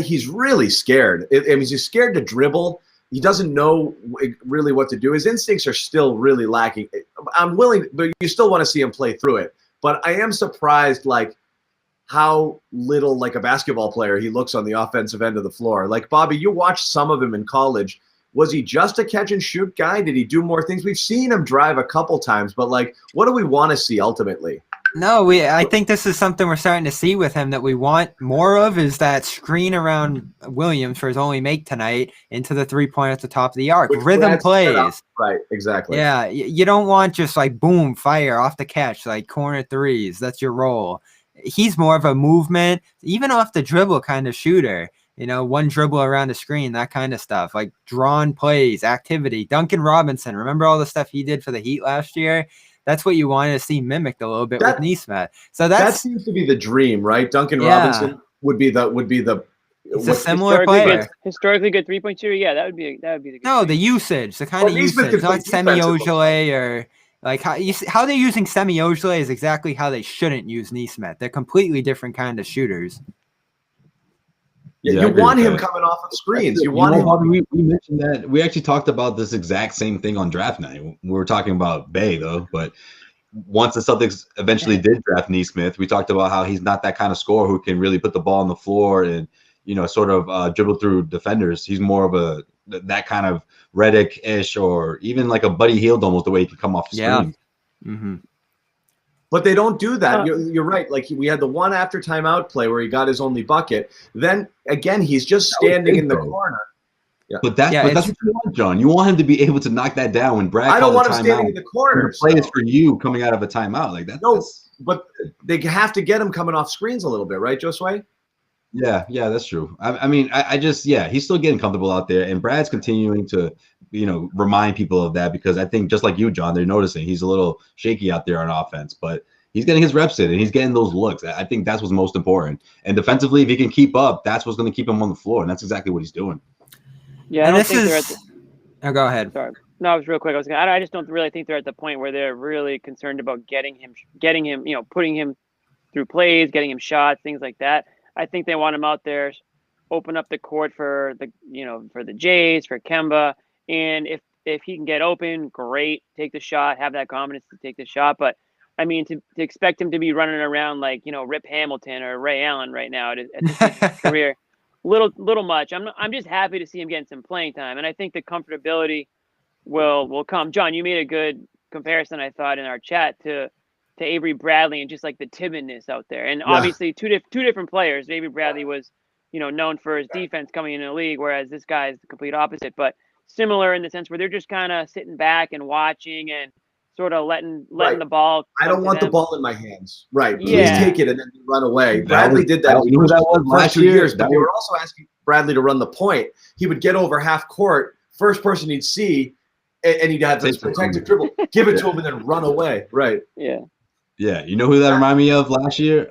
he's really scared. I mean, he's scared to dribble. He doesn't know really what to do. His instincts are still really lacking. I'm willing, but you still want to see him play through it. But I am surprised, like, how little like a basketball player he looks on the offensive end of the floor. Like, Bobby, you watched some of him in college. Was he just a catch and shoot guy? Did he do more things? We've seen him drive a couple times, but like, what do we want to see ultimately? No, I think this is something we're starting to see with him that we want more of, is that screen around Williams for his only make tonight into the 3-point at the top of the arc. Rhythm plays. Right, exactly. Yeah, you don't want just like boom, fire off the catch, like corner threes. That's your role. He's more of a movement, even off the dribble kind of shooter. You know, one dribble around the screen, that kind of stuff. Like drawn plays, activity. Duncan Robinson, remember all the stuff he did for the Heat last year? That's what you wanted to see mimicked a little bit with Nesmith. So that seems to be the dream, right? Duncan Robinson would be the He's a similar player. Historically good 3-point shooter. Yeah, that would be the good the usage, the kind of usage, not Semi Ojeleye or like how they're using Semi Ojeleye is exactly how they shouldn't use Nesmith. They're completely different kind of shooters. Yeah, you want him coming off of screens. You want him. We mentioned that. We actually talked about this exact same thing on draft night. We were talking about Bay, though. But once the Celtics eventually did draft Nesmith, we talked about how he's not that kind of scorer who can really put the ball on the floor and, you know, sort of dribble through defenders. He's more of that kind of Redick-ish or even like a Buddy Hield almost, the way he can come off the screen. Mm-hmm. But they don't do that. You're right. Like, we had the one after timeout play where he got his only bucket. Then again, he's just standing in the corner. Yeah. But that's what you want, John. You want him to be able to knock that down when Brad. I don't want him standing in the corner. The play is for you coming out of a timeout like that. No, but they have to get him coming off screens a little bit, right, Josue? Yeah, that's true. I mean, I just he's still getting comfortable out there, and Brad's continuing to, you know, remind people of that because I think just like you, John, they're noticing he's a little shaky out there on offense, but he's getting his reps in and he's getting those looks. I think that's what's most important. And defensively, if he can keep up, that's what's going to keep him on the floor, and that's exactly what he's doing. Yeah, I don't think they're at the... go ahead. Sorry. No, it was real quick. I just don't really think they're at the point where they're really concerned about getting him, you know, putting him through plays, getting him shots, things like that. I think they want him out there, open up the court for the Jays, for Kemba, and if he can get open, great, take the shot, have that confidence to take the shot. But I mean, to expect him to be running around like, you know, Rip Hamilton or Ray Allen right now at his career, little much. I'm just happy to see him getting some playing time, and I think the comfortability will come. John, you made a good comparison, I thought, in our chat to Avery Bradley and just like the timidness out there. And obviously two different players. Avery Bradley was, you know, known for his defense coming into the league, whereas this guy is the complete opposite, but similar in the sense where they're just kind of sitting back and watching and sort of letting the ball. I don't want the ball in my hands. Right. Please take it and then run away. Bradley did that. You know that was last 2 years, but they were also asking Bradley to run the point. He would get over half court, first person he'd see, and he'd have this protective dribble, give it to him, and then run away. Right. Yeah. Yeah. You know who that reminded me of last year?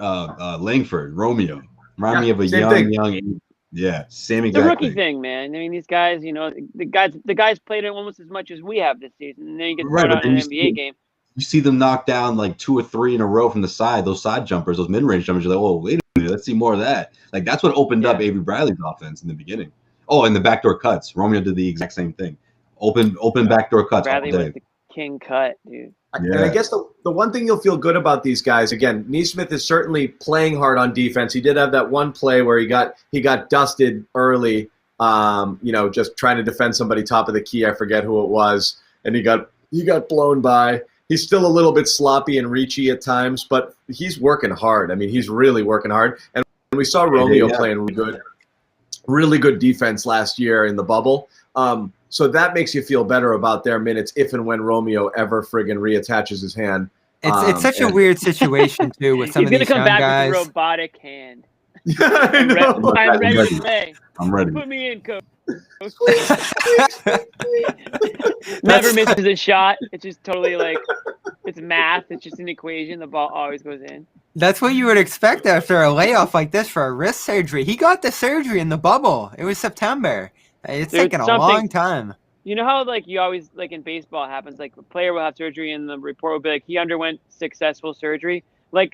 Langford, Romeo. Remind me of a young. Yeah, same exact The rookie thing, man. I mean, these guys, the guys played it almost as much as we have this season, and then you get thrown out in an NBA game. You see them knock down like 2 or 3 in a row from the side, those side jumpers, those mid-range jumpers. You're like, oh, wait a minute, let's see more of that. Like, that's what opened up Avery Bradley's offense in the beginning. Oh, and the backdoor cuts. Romeo did the exact same thing. Open backdoor cuts. Bradley was the king cut, dude. And I guess the one thing you'll feel good about these guys, again, Nesmith is certainly playing hard on defense. He did have that one play where he got dusted early, just trying to defend somebody top of the key. I forget who it was, and he got blown by. He's still a little bit sloppy and reachy at times, but he's working hard. I mean, he's really working hard. And we saw Romeo playing really good defense last year in the bubble. So that makes you feel better about their minutes if and when Romeo ever friggin' reattaches his hand. It's such a weird situation, too, with some of these young guys. He's going to come back with a robotic hand. Yeah, I know. I'm ready to play. I'm ready. Put me in, coach. Never misses a shot. It's just totally like it's math. It's just an equation. The ball always goes in. That's what you would expect after a layoff like this for a wrist surgery. He got the surgery in the bubble. It was September. It's taken a long time. You know how you always in baseball happens, a player will have surgery and the report will be like he underwent successful surgery.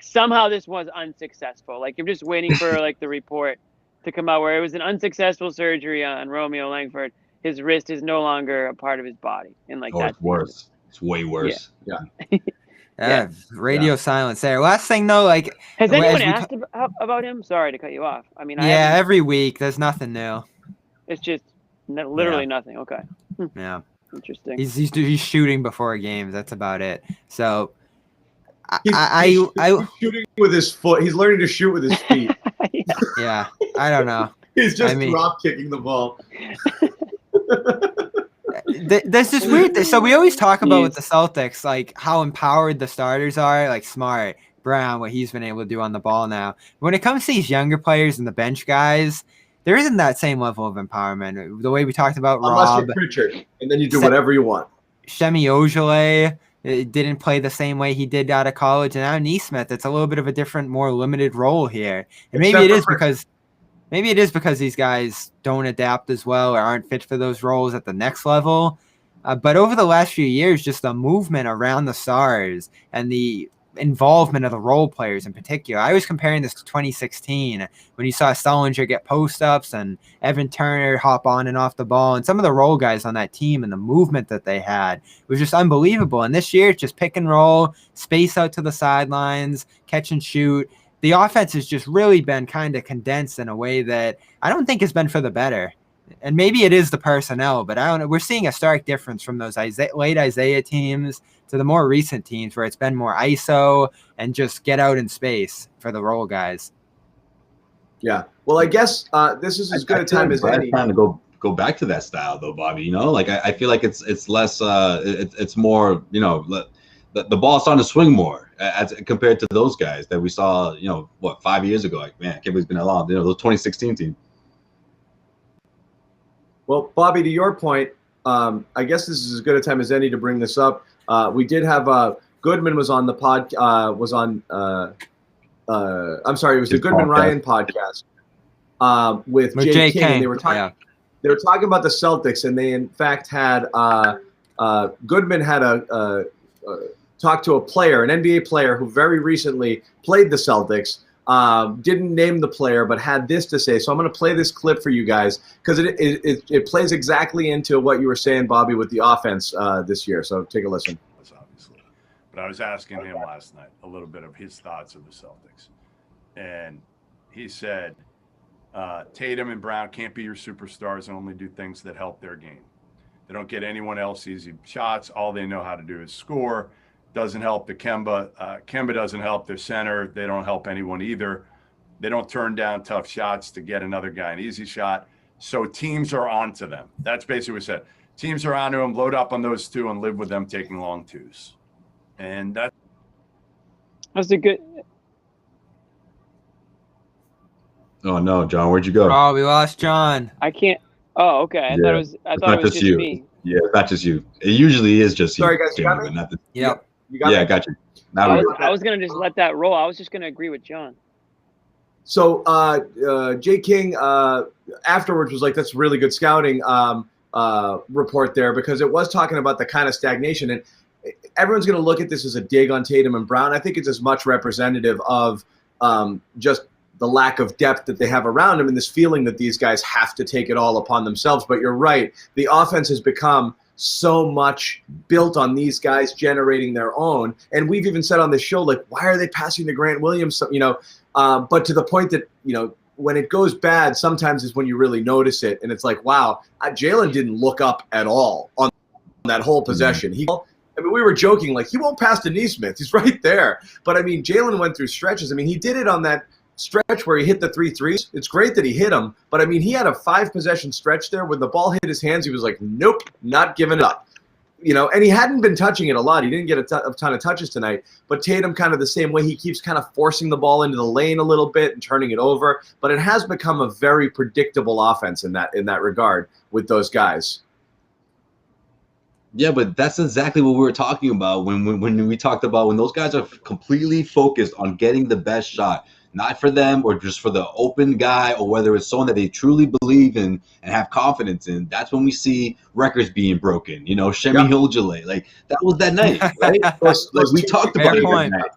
Somehow this was unsuccessful. You're just waiting for the report to come out where it was an unsuccessful surgery on Romeo Langford. His wrist is no longer a part of his body. And it's worse. It's way worse. Yeah. Radio silence there. Last thing though, has anyone asked about him? Sorry to cut you off. I mean, every week there's nothing new. It's just literally nothing. Okay. Yeah. Interesting. He's shooting before games. That's about it. So he's shooting with his foot. He's learning to shoot with his feet. Yeah. I don't know. He's just drop kicking the ball. There's this weird thing. So we always talk about with the Celtics, how empowered the starters are, Smart, Brown, what he's been able to do on the ball now. When it comes to these younger players and the bench guys, there isn't that same level of empowerment. The way we talked about Rob. Unless you're Pritchard, and then you do whatever you want. Shemi Ojeleye didn't play the same way he did out of college. And now Nesmith, it's a little bit of a different, more limited role here. And maybe it is because these guys don't adapt as well or aren't fit for those roles at the next level. But over the last few years, just the movement around the stars and the involvement of the role players in particular. I was comparing this to 2016 when you saw Sullinger get post-ups and Evan Turner hop on and off the ball, and some of the role guys on that team and the movement that they had was just unbelievable. And this year, it's just pick and roll, space out to the sidelines, catch and shoot. The offense has just really been kind of condensed in a way that I don't think has been for the better. And maybe it is the personnel, but I don't know. We're seeing a stark difference from those late Isaiah teams to the more recent teams where it's been more ISO and just get out in space for the role guys. Yeah. Well, I guess this is as good a time as any. Trying to go back to that style though, Bobby. I feel like it's less. It's more. The ball's starting to swing more as compared to those guys that we saw. 5 years ago. Man, I can't believe it's been that long. Those 2016 team. Well, Bobby, to your point, I guess this is as good a time as any to bring this up. We did have Goodman was on the pod. I'm sorry, it was the Goodman Ryan podcast with Jay King. And they were talking. They were talking about the Celtics, and they in fact had Goodman had talked to a player, an NBA player who very recently played the Celtics. Didn't name the player, but had this to say. So I'm going to play this clip for you guys because it plays exactly into what you were saying, Bobby, with the offense this year. So take a listen. Obviously, but I was asking him last night a little bit of his thoughts of the Celtics, and he said Tatum and Brown can't be your superstars and only do things that help their game. They don't get anyone else easy shots. All they know how to do is score. Doesn't help the Kemba. Kemba doesn't help their center. They don't help anyone either. They don't turn down tough shots to get another guy an easy shot. So teams are onto them. That's basically what he said. Teams are onto them, load up on those two, and live with them taking long twos. And that's a good. Oh no, John, where'd you go? Oh, we lost John. I can't. Oh, okay. I thought it was just me. Yeah, it's not just you. It usually is just Sorry, you. guys, you got me? But not the, Yep. You got yeah, me? I got you. Now we I was gonna just let that roll. I was just gonna agree with John. So Jay King afterwards was like, that's really good scouting report there, because it was talking about the kind of stagnation. And everyone's going to look at this as a dig on Tatum and Brown. I think it's as much representative of just the lack of depth that they have around them and this feeling that these guys have to take it all upon themselves. But you're right. The offense has become so much built on these guys generating their own. And we've even said on this show, like, why are they passing to Grant Williams? You know, but to the point that, you know, when it goes bad, sometimes is when you really notice it. And it's like, wow, Jaylen didn't look up at all on that whole possession. I mean, we were joking, like, he won't pass to Neesmith. He's right there. But, I mean, Jaylen went through stretches. I mean, he did it on that stretch where he hit the 3 threes. It's great that he hit them. But, I mean, he had a 5-possession stretch there. When the ball hit his hands, he was like, nope, not giving it up. You know, and he hadn't been touching it a lot. He didn't get a ton of touches tonight. But Tatum kind of the same way. He keeps kind of forcing the ball into the lane a little bit and turning it over. But it has become a very predictable offense in that regard with those guys. Yeah, but that's exactly what we were talking about when we talked about when those guys are completely focused on getting the best shot, not for them or just for the open guy, or whether it's someone that they truly believe in and have confidence in. That's when we see records being broken. You know, Shemi Hiljalay, like that was that night, right? like we talked about it that night.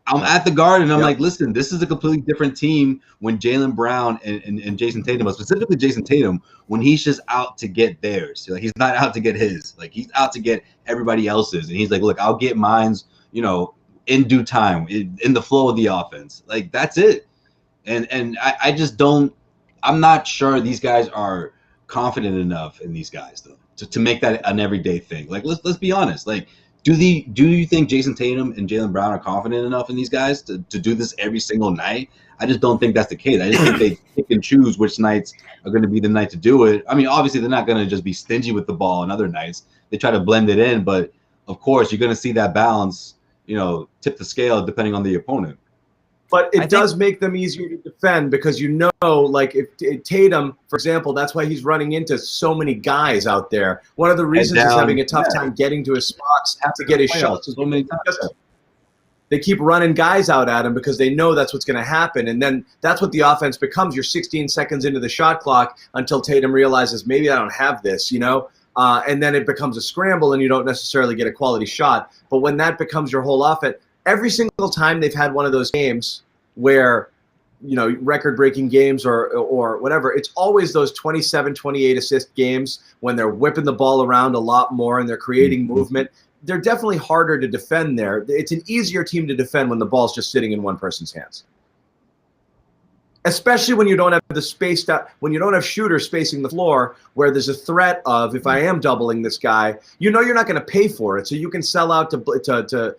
I'm at the Garden. I'm like, listen, this is a completely different team when Jaylen Brown and Jayson Tatum, but specifically Jayson Tatum, when he's just out to get theirs. Like, he's not out to get his. Like, he's out to get everybody else's. And he's like, look, I'll get mine's, you know, in due time, in the flow of the offense. Like, that's it. And I just don't – I'm not sure these guys are confident enough in these guys, though, to make that an everyday thing. Like, let's be honest. Like, do you think Jayson Tatum and Jaylen Brown are confident enough in these guys to do this every single night? I just don't think that's the case. I just think they pick and choose which nights are going to be the night to do it. I mean, obviously, they're not going to just be stingy with the ball on other nights. They try to blend it in, but of course, you're going to see that balance, you know, tip the scale depending on the opponent. But it does make them easier to defend because, you know, like if Tatum, for example, that's why he's running into so many guys out there. One of the reasons he's having a tough time getting to his spots to get his shots is they keep running guys out at him because they know that's what's going to happen. And then that's what the offense becomes. You're 16 seconds into the shot clock until Tatum realizes maybe I don't have this, you know. And then it becomes a scramble and you don't necessarily get a quality shot. But when that becomes your whole offense, every single time they've had one of those games where, you know, record-breaking games or whatever, it's always those 27, 28 assist games when they're whipping the ball around a lot more and they're creating movement. They're definitely harder to defend there. It's an easier team to defend when the ball's just sitting in one person's hands. Especially when you don't have the space when you don't have shooters spacing the floor, where there's a threat of, if I am doubling this guy, you know, you're not going to pay for it, so you can sell out to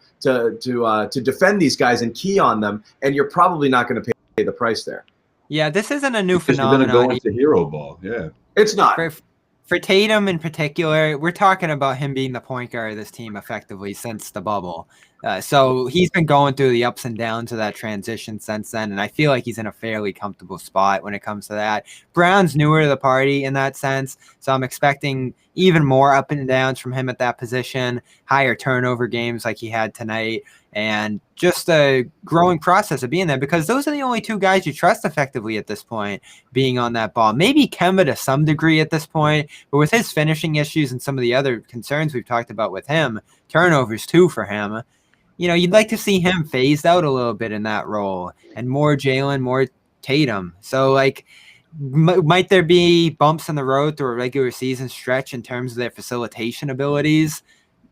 defend these guys and key on them, and you're probably not going to pay the price there. Yeah, this isn't a new because phenomenon. You're going to go into hero ball. Yeah, it's not. For Tatum in particular, we're talking about him being the point guard of this team effectively since the bubble. So he's been going through the ups and downs of that transition since then, and I feel like he's in a fairly comfortable spot when it comes to that. Brown's newer to the party in that sense, so I'm expecting even more up and downs from him at that position, higher turnover games like he had tonight, and just a growing process of being there, because those are the only two guys you trust effectively at this point being on that ball. Maybe Kemba to some degree at this point, but with his finishing issues and some of the other concerns we've talked about with him, turnovers too for him, you know, you'd like to see him phased out a little bit in that role and more Jaylen, more Tatum. So, like, might there be bumps in the road through a regular season stretch in terms of their facilitation abilities?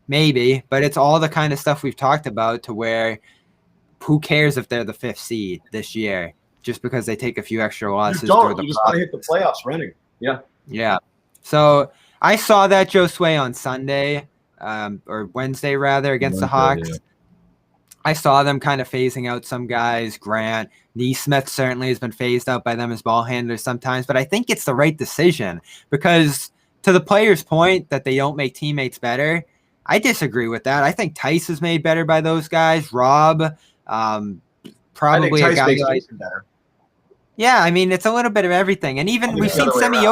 Maybe, but it's all the kind of stuff we've talked about to where who cares if they're the 5th seed this year just because they take a few extra losses. You just want to hit the playoffs running. Yeah. Yeah. So I saw that Josue on Sunday or Wednesday rather against the Hawks. Yeah. I saw them kind of phasing out some guys. Grant, Neesmith certainly has been phased out by them as ball handlers sometimes, but I think it's the right decision because to the player's point that they don't make teammates better, I disagree with that. I think Tice is made better by those guys. Rob, probably a guy like, better. Yeah, I mean, it's a little bit of everything. And even we've seen Semi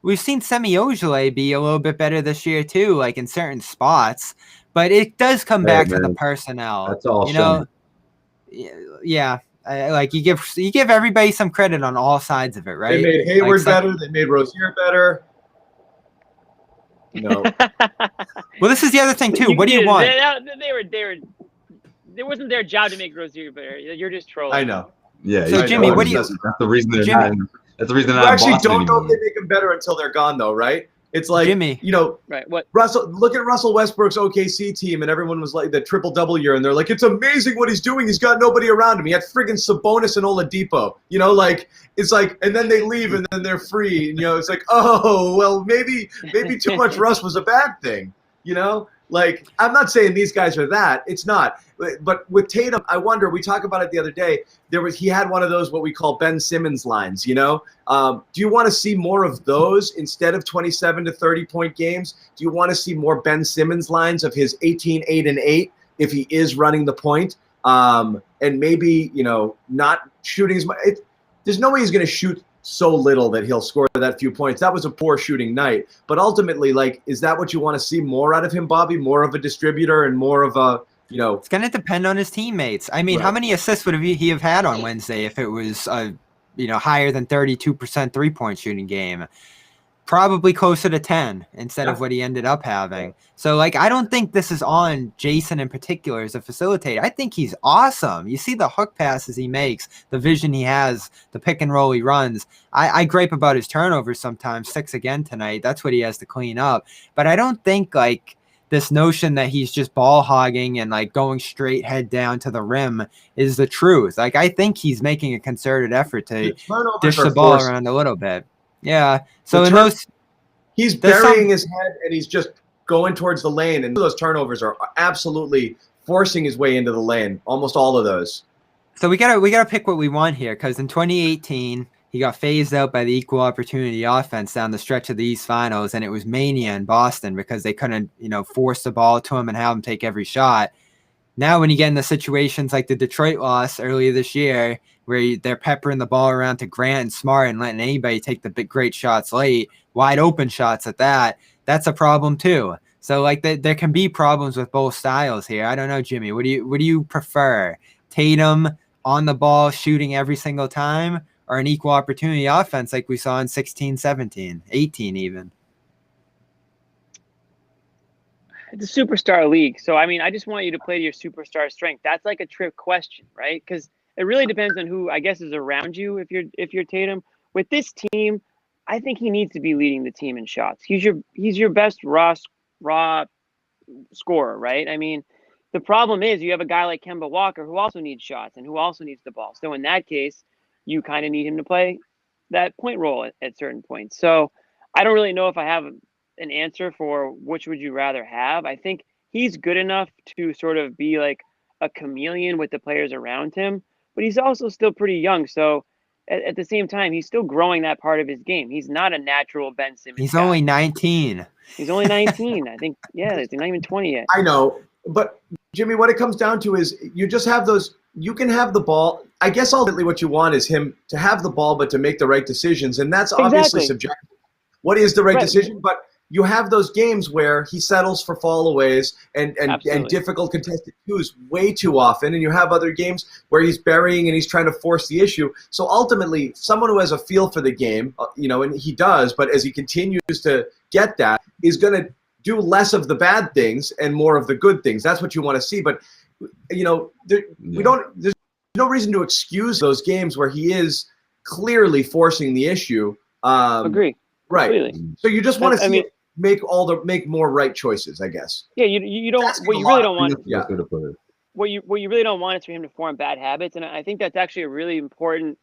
we've seen Semi Ojeleye be a little bit better this year too, like in certain spots. But it does come back to the personnel. That's all. Yeah. Like you give everybody some credit on all sides of it, right? They made Hayward better. They made Rozier better. No. Well, this is the other thing too. What do you want? It wasn't their job to make Rozier better. You're just trolling. I know. Yeah. So Jimmy, what do you? That's the reason they're Jimmy, not. That's the reason they're You not. actually Boston don't know anymore. if they make him better until they're gone, though, right? It's like, Jimmy. Right. What? Russell, look at Russell Westbrook's OKC team, and everyone was like the triple-double year, and they're like, it's amazing what he's doing. He's got nobody around him. He had friggin' Sabonis and Oladipo. It's like, and then they leave, and then they're free. And, it's like, oh, well, maybe too much Russ was a bad thing. Like, I'm not saying these guys are that. It's not. But with Tatum, I wonder, we talked about it the other day, he had one of those what we call Ben Simmons lines, Do you want to see more of those instead of 27 to 30-point games? Do you want to see more Ben Simmons lines of his 18, 8, and 8 if he is running the point? And maybe, not shooting as much. There's no way he's going to shoot so little that he'll score that few points. That was a poor shooting night. But ultimately, is that what you want to see more out of him, Bobby? More of a distributor and more of a, It's going to depend on his teammates. I mean, Right. How many assists would he have had on Wednesday if it was a, higher than 32% three-point shooting game? Probably closer to 10 instead of what he ended up having. So, I don't think this is on Jayson in particular as a facilitator. I think he's awesome. You see the hook passes he makes, the vision he has, the pick and roll he runs. I gripe about his turnovers sometimes, 6 again tonight. That's what he has to clean up. But I don't think, this notion that he's just ball hogging and going straight head down to the rim is the truth. I think he's making a concerted effort to dish the ball around a little bit. Yeah. So he's burying his head and he's just going towards the lane, and those turnovers are absolutely forcing his way into the lane. Almost all of those. So we gotta pick what we want here, because in 2018 he got phased out by the equal opportunity offense down the stretch of the East Finals, and it was mania in Boston because they couldn't force the ball to him and have him take every shot. Now, when you get into situations like the Detroit loss earlier this year, where they're peppering the ball around to Grant and Smart and letting anybody take the big, great shots late, wide open shots at that, that's a problem too. So, there can be problems with both styles here. I don't know, Jimmy. What do you prefer? Tatum on the ball shooting every single time, or an equal opportunity offense like we saw in 16, 17, 18 even? It's a superstar league. So, I just want you to play to your superstar strength. That's a trick question, right? Because it really depends on who, I guess, is around you. If you're Tatum, with this team, I think he needs to be leading the team in shots. He's your best raw scorer, right? The problem is you have a guy like Kemba Walker who also needs shots and who also needs the ball. So in that case, you kind of need him to play that point role at certain points. So I don't really know if I have an answer for which would you rather have. I think he's good enough to sort of be like a chameleon with the players around him, but he's also still pretty young. So at the same time, he's still growing that part of his game. He's not a natural Ben Simmons. He's only 19. He's only 19. I think, yeah, he's not even 20 yet. I know, but Jimmy, what it comes down to is you just have those. You can have the ball. I guess ultimately what you want is him to have the ball, but to make the right decisions, and that's obviously subjective. What is the right decision? But you have those games where he settles for fallaways and difficult contested twos way too often, and you have other games where he's burying and he's trying to force the issue. So ultimately, someone who has a feel for the game, and he does, but as he continues to get that, is going to do less of the bad things and more of the good things. That's what you want to see. But there's no reason to excuse those games where he is clearly forcing the issue. Agree. Right. Completely. So you just want to see make more right choices, I guess. Yeah, you don't. What you really don't want. Yeah. What you really don't want is for him to form bad habits, and I think that's actually a really important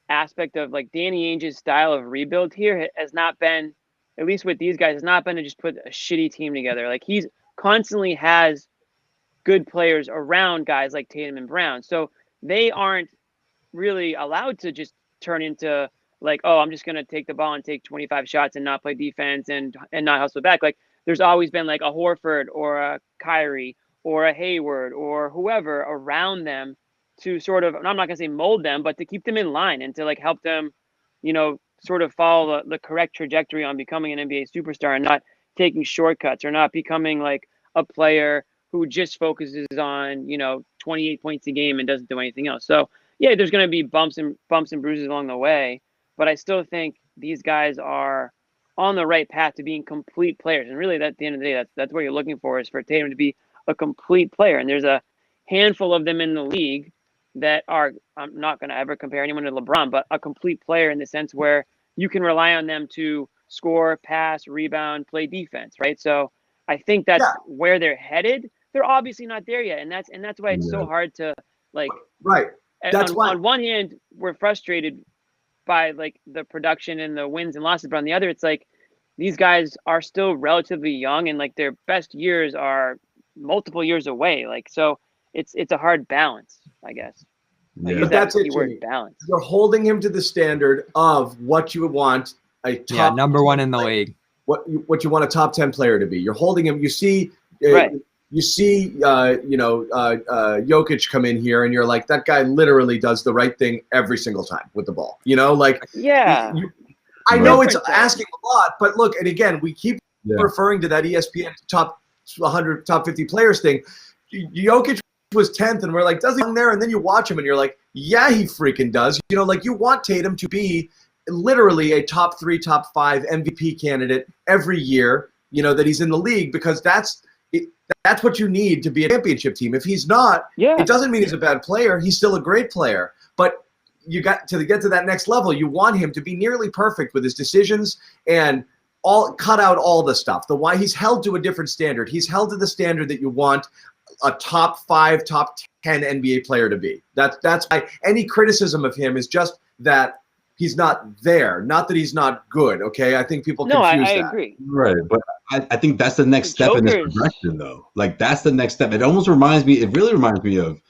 aspect of Danny Ainge's style of rebuild here has not been, at least with these guys, has not been to just put a shitty team together. He's constantly has good players around guys like Tatum and Brown, so they aren't really allowed to just turn into I'm just going to take the ball and take 25 shots and not play defense and not hustle back. There's always been a Horford or a Kyrie or a Hayward or whoever around them to sort of, and I'm not going to say mold them, but to keep them in line and to help them, sort of follow the correct trajectory on becoming an NBA superstar and not taking shortcuts or not becoming like a player who just focuses on, 28 points a game and doesn't do anything else. So yeah, there's going to be bumps and bruises along the way, but I still think these guys are on the right path to being complete players. And really, at the end of the day, that's what you're looking for, is for Tatum to be a complete player. And there's a handful of them in the league that are, I'm not going to ever compare anyone to LeBron, but a complete player in the sense where you can rely on them to score, pass, rebound, play defense, right? So I think that's where they're headed. They're obviously not there yet, and that's why it's so hard to like. Right. That's why. On one hand, we're frustrated by like the production and the wins and losses, but on the other, it's like these guys are still relatively young, and like their best years are multiple years away. Like, so it's a hard balance, I guess. Yeah. But that's it, Jimmy. Balance. You're holding him to the standard of what you would want a top number one in the league. What you want a top 10 player to be. You're holding him. You see, right. You see, Jokic come in here, and you're like, that guy literally does the right thing every single time with the ball. Yeah. I know it's asking a lot, but look, and again, we keep referring to that ESPN top 100, top 50 players thing. Jokic was 10th, and we're like, does he belong there? And then you watch him, and you're like, yeah, he freaking does. You want Tatum to be literally a top 3, top 5 MVP candidate every year, that he's in the league, because that's what you need to be a championship team. If he's not, it doesn't mean he's a bad player. He's still a great player. But you got to get to that next level. You want him to be nearly perfect with his decisions and cut out all the stuff. The why he's held to a different standard. He's held to the standard that you want a top 5, top 10 NBA player to be. That's why any criticism of him is just that he's not there, not that he's not good. Okay, I think people confuse that. I agree. Right, but I think that's the next step in this progression, though. Like, that's the next step. It really reminds me of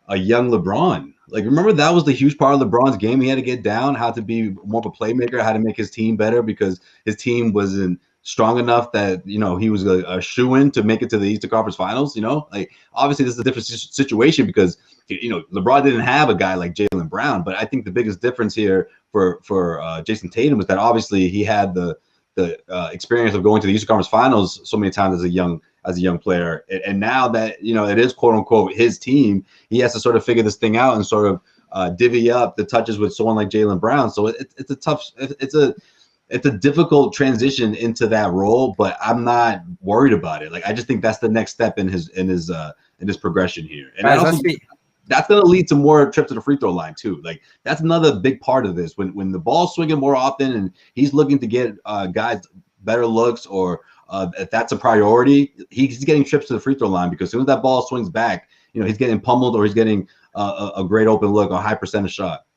a young LeBron. Like, remember, that was the huge part of LeBron's game. He had to get down, how to be more of a playmaker, how to make his team better, because his team wasn't strong enough that, he was a shoo-in to make it to the Eastern Conference Finals. Like, obviously, this is a different situation because, LeBron didn't have a guy like Jaylen Brown. But I think the biggest difference here for Jayson Tatum was that obviously he had the experience of going to the Eastern Conference Finals so many times as a young player, and now that it is quote unquote his team, he has to sort of figure this thing out and sort of divvy up the touches with someone like Jaylen Brown. So it's a difficult transition into that role, but I'm not worried about it. Like, I just think that's the next step in his progression here, and that's going to lead to more trips to the free throw line too. Like, that's another big part of this. When the ball's swinging more often and he's looking to get guys better looks, or if that's a priority, he's getting trips to the free throw line, because as soon as that ball swings back, he's getting pummeled, or he's getting a great open look, a high percentage shot.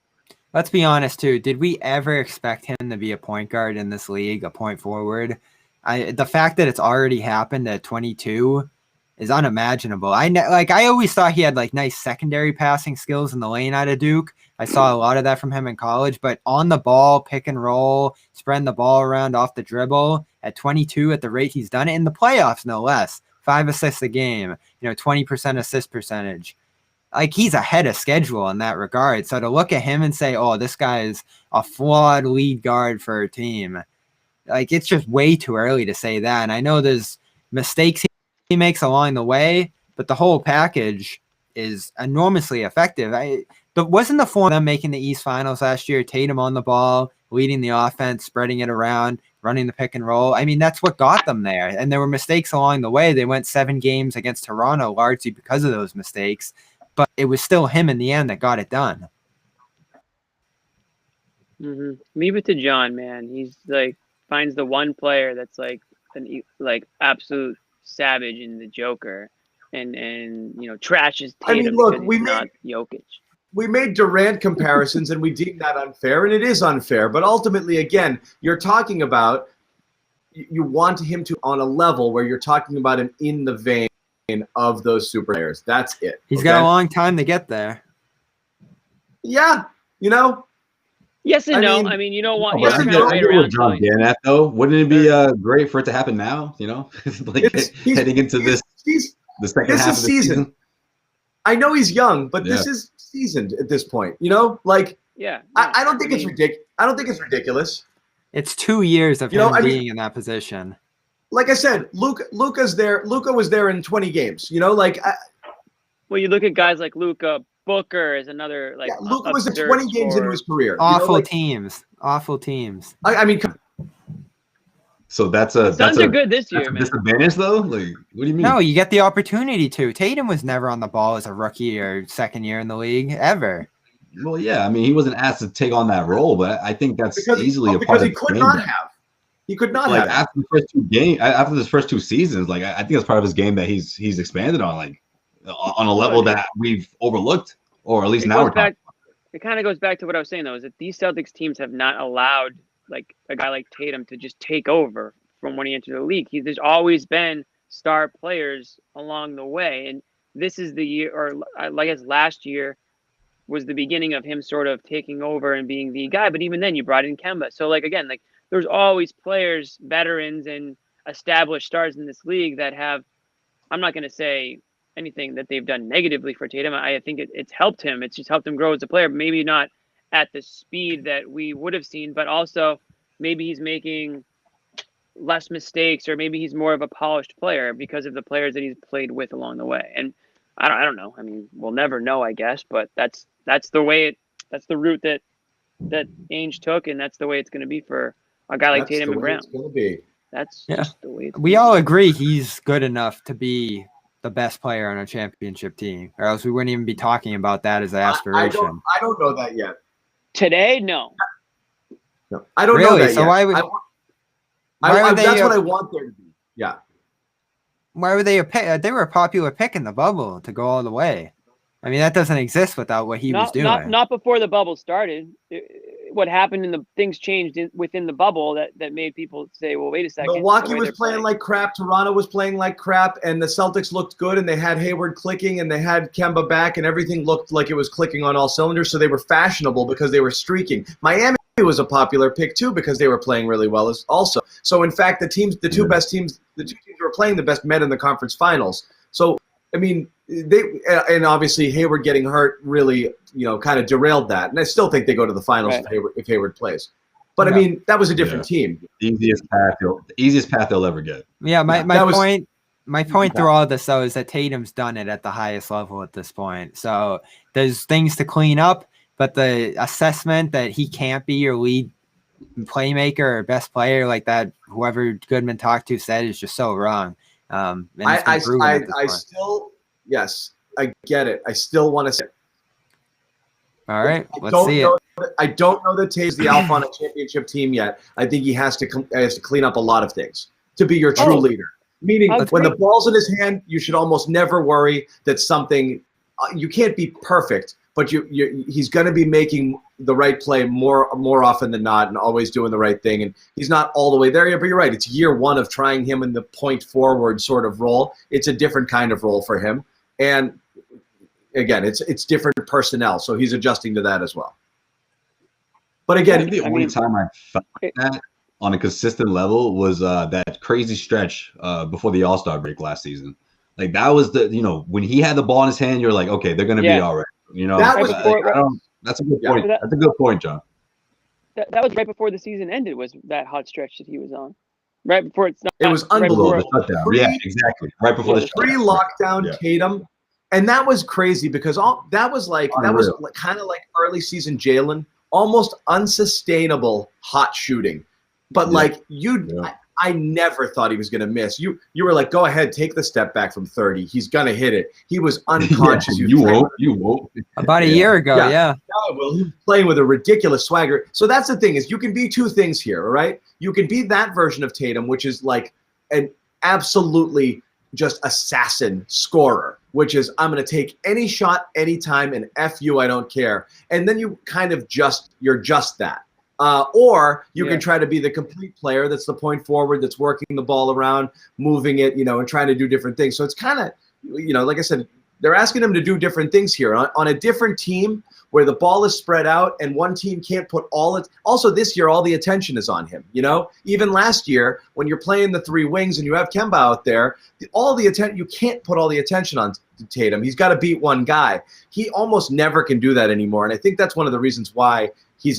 Let's be honest too. Did we ever expect him to be a point guard in this league, a point forward? The fact that it's already happened at 22 is unimaginable. I always thought he had like nice secondary passing skills in the lane out of Duke. I saw a lot of that from him in college, but on the ball, pick and roll, spreading the ball around off the dribble at 22 at the rate he's done it in the playoffs, no less. 5 assists a game, 20% assist percentage. Like, he's ahead of schedule in that regard. So to look at him and say, oh, this guy is a flawed lead guard for a team, like, it's just way too early to say that. And I know there's mistakes he makes along the way, but the whole package is enormously effective. Wasn't the form of them making the East Finals last year, Tatum on the ball, leading the offense, spreading it around, running the pick and roll? I mean, that's what got them there. And there were mistakes along the way. They went 7 games against Toronto largely because of those mistakes, but it was still him in the end that got it done. Mm-hmm. Leave it to John, man. He's like, finds the one player that's like an absolute savage in the Joker, and trashes Tatum. Look, we not Jokic. We made Durant comparisons, and we deemed that unfair, and it is unfair. But ultimately, again, you're talking about, you want him to on a level where you're talking about him in the vein of those super players. That's it. He's got a long time to get there. Yeah, Yes and no. I mean, you don't want. I get what John getting at, though. Wouldn't it be great for it to happen now? Like heading into the second half of the season. I know he's young, but this is seasoned at this point. I don't think it's ridiculous. I don't think it's ridiculous. It's 2 years of You know, him I mean, being in that position. like I said, Luka's there. Luka was there in 20 games. You know, like Well, you look at guys like Luka. Booker is another like Luka was in absurd 20 games into scorer. his career. Awful teams. I mean, So that's Suns are good this year, that's a man. disadvantage though. Like, what do you mean? No, you get the opportunity to. Tatum was never on the ball as a rookie or second year in the league ever. Well, yeah, I mean, he wasn't asked to take on that role, but I think that's easily a part because of he could not have. He could not like have. after his first 2 seasons, like I think that's part of his game that he's expanded on, like on a level that we've overlooked, or at least now we're talking. It kind of goes back to what I was saying though, is that these Celtics teams have not allowed like a guy like Tatum to just take over from when he entered the league. There's always been star players along the way, and this is the year, or I guess last year was the beginning of him sort of taking over and being the guy. But even then, you brought in Kemba. So like again, like there's always players, veterans, and established stars in this league that have. I'm not going to say anything that they've done negatively for Tatum. I think it's helped him. It's just helped him grow as a player. Maybe not at the speed that we would have seen, but also maybe he's making less mistakes, or maybe he's more of a polished player because of the players that he's played with along the way. And I don't know. I mean, we'll never know, I guess, but that's the route that Ainge took, and that's the way it's going to be for a guy like Tatum and Brown. It's going to be. That's just the way. We all agree he's good enough to be the best player on a championship team, or else we wouldn't even be talking about that as an aspiration. I don't know that yet. Today, no. No, I don't know that yet. That's what I want there to be. Yeah. Why were they a pick? They were a popular pick in the bubble to go all the way. I mean, that doesn't exist without what he was doing. Not before the bubble started. What happened in the things changed within the bubble that made people say, well, wait a second. Milwaukee was playing like crap. Toronto was playing like crap. And the Celtics looked good. And they had Hayward clicking. And they had Kemba back. And everything looked like it was clicking on all cylinders. So they were fashionable because they were streaking. Miami was a popular pick, too, because they were playing really well also. So, in fact, the two best teams, the two teams who were playing the best met in the conference finals. So, I mean, and obviously Hayward getting hurt really, kind of derailed that. And I still think they go to the finals if Hayward plays. But I mean, that was a different team. The easiest path they'll ever get. Yeah, my point through all this though is that Tatum's done it at the highest level at this point. So there's things to clean up, but the assessment that he can't be your lead playmaker or best player like that, whoever Goodman talked to said, is just so wrong. I get it. I still want to say it. All right, let's see it. I don't know that Tatum's the alpha on a championship team yet. I think he has to clean up a lot you to be your true leader. Meaning, when the ball's in his hand, you should almost never worry that something. You can't be perfect, but he's going to be making the right play more often than not, and always doing the right thing. And he's not all the way there yet, but you're right. It's year one of trying him in the point forward sort of role. It's a different kind of role for him, and again, it's different personnel, so he's adjusting to that as well. But again, the only time I felt that on a consistent level was that crazy stretch before the All-Star break last season. Like that was when he had the ball in his hand, you're like, okay, they're going to be all right. That's a good point. That's a good point, John. That was right before the season ended. Was that hot stretch that he was on? Right before it was unbelievable. Yeah, exactly. Right before the pre-lockdown Tatum, and that was crazy because that was kind of like early season Jaylen, almost unsustainable hot shooting. But I never thought he was going to miss. You were like, go ahead, take the step back from 30. He's going to hit it. He was unconscious. You won't. About a year ago, yeah. Well, he was playing with a ridiculous swagger. So that's the thing is you can be two things here, all right? You can be that version of Tatum, which is like an absolutely just assassin scorer, which is I'm going to take any shot anytime and F you, I don't care. And then you kind of you're just that. Or you can try to be the complete player that's the point forward, that's working the ball around, moving it, and trying to do different things. So it's kind of, like I said, they're asking him to do different things here. On a different team where the ball is spread out and one team can't put all it. Also this year, all the attention is on him, Even last year, when you're playing the three wings and you have Kemba out there, you can't put all the attention on Tatum. He's got to beat one guy. He almost never can do that anymore. And I think that's one of the reasons why he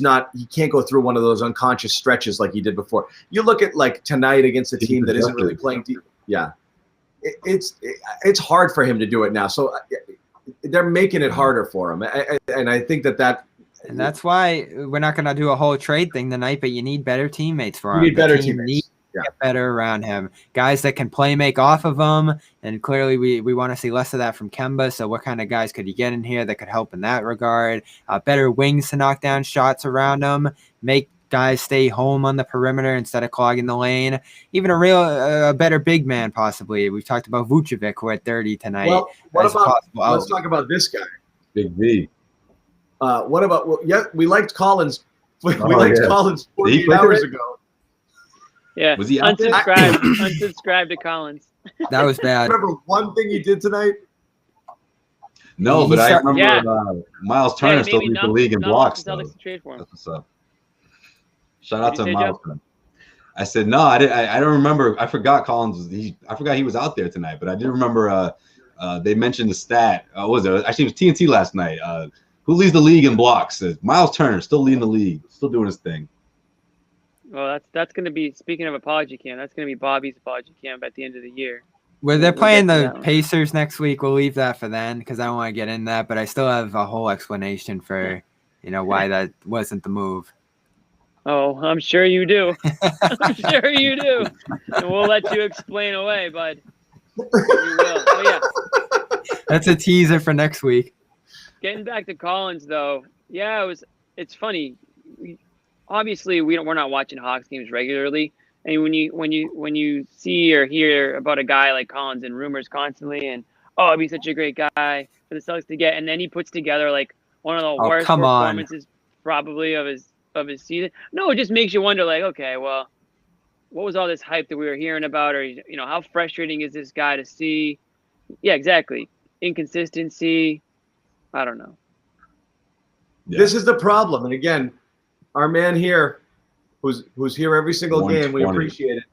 can't go through one of those unconscious stretches like he did before. You look at like tonight against a team that isn't really playing deep. Yeah. It's hard for him to do it now. So they're making it harder for him. And I think that and that's why we're not going to do a whole trade thing tonight, but you need better teammates for him. You need better teammates. Get better around him. Guys that can play make off of him. And clearly we want to see less of that from Kemba. So what kind of guys could you get in here that could help in that regard? Better wings to knock down shots around him. Make guys stay home on the perimeter instead of clogging the lane. Even a better big man possibly. We've talked about Vucevic, who had 30 tonight. Well, let's talk about this guy. Big V. What about we liked Collins. We liked Collins 48 hours ago. Yeah, was he unsubscribed to Collins. That was bad. Remember one thing he did tonight? No, but I remember Miles Turner still leads the league in blocks. That's what's up. Shout out to Miles Turner. I said no, I don't remember. I forgot Collins. I forgot he was out there tonight, but I did remember. They mentioned the stat. What was it? Actually, it was TNT last night. Who leads the league in blocks? Miles Turner still leading the league, still doing his thing. Well, that's going to be, speaking of apology camp, that's going to be Bobby's apology camp at the end of the year. Well, they're playing the Pacers next week. We'll leave that for then because I don't want to get in that, but I still have a whole explanation for, why that wasn't the move. Oh, I'm sure you do. I'm sure you do. And we'll let you explain away, bud. You will. Oh, yeah. That's a teaser for next week. Getting back to Collins, though, it's funny. Obviously, we're not watching Hawks games regularly, and when you see or hear about a guy like Collins and rumors constantly, and it'd be such a great guy for the Celtics to get, and then he puts together like one of the worst performances probably of his season. No, it just makes you wonder, like, okay, well, what was all this hype that we were hearing about, or how frustrating is this guy to see? Yeah, exactly. Inconsistency. I don't know. Yeah. This is the problem, and again, our man here, who's here every single game, we appreciate it.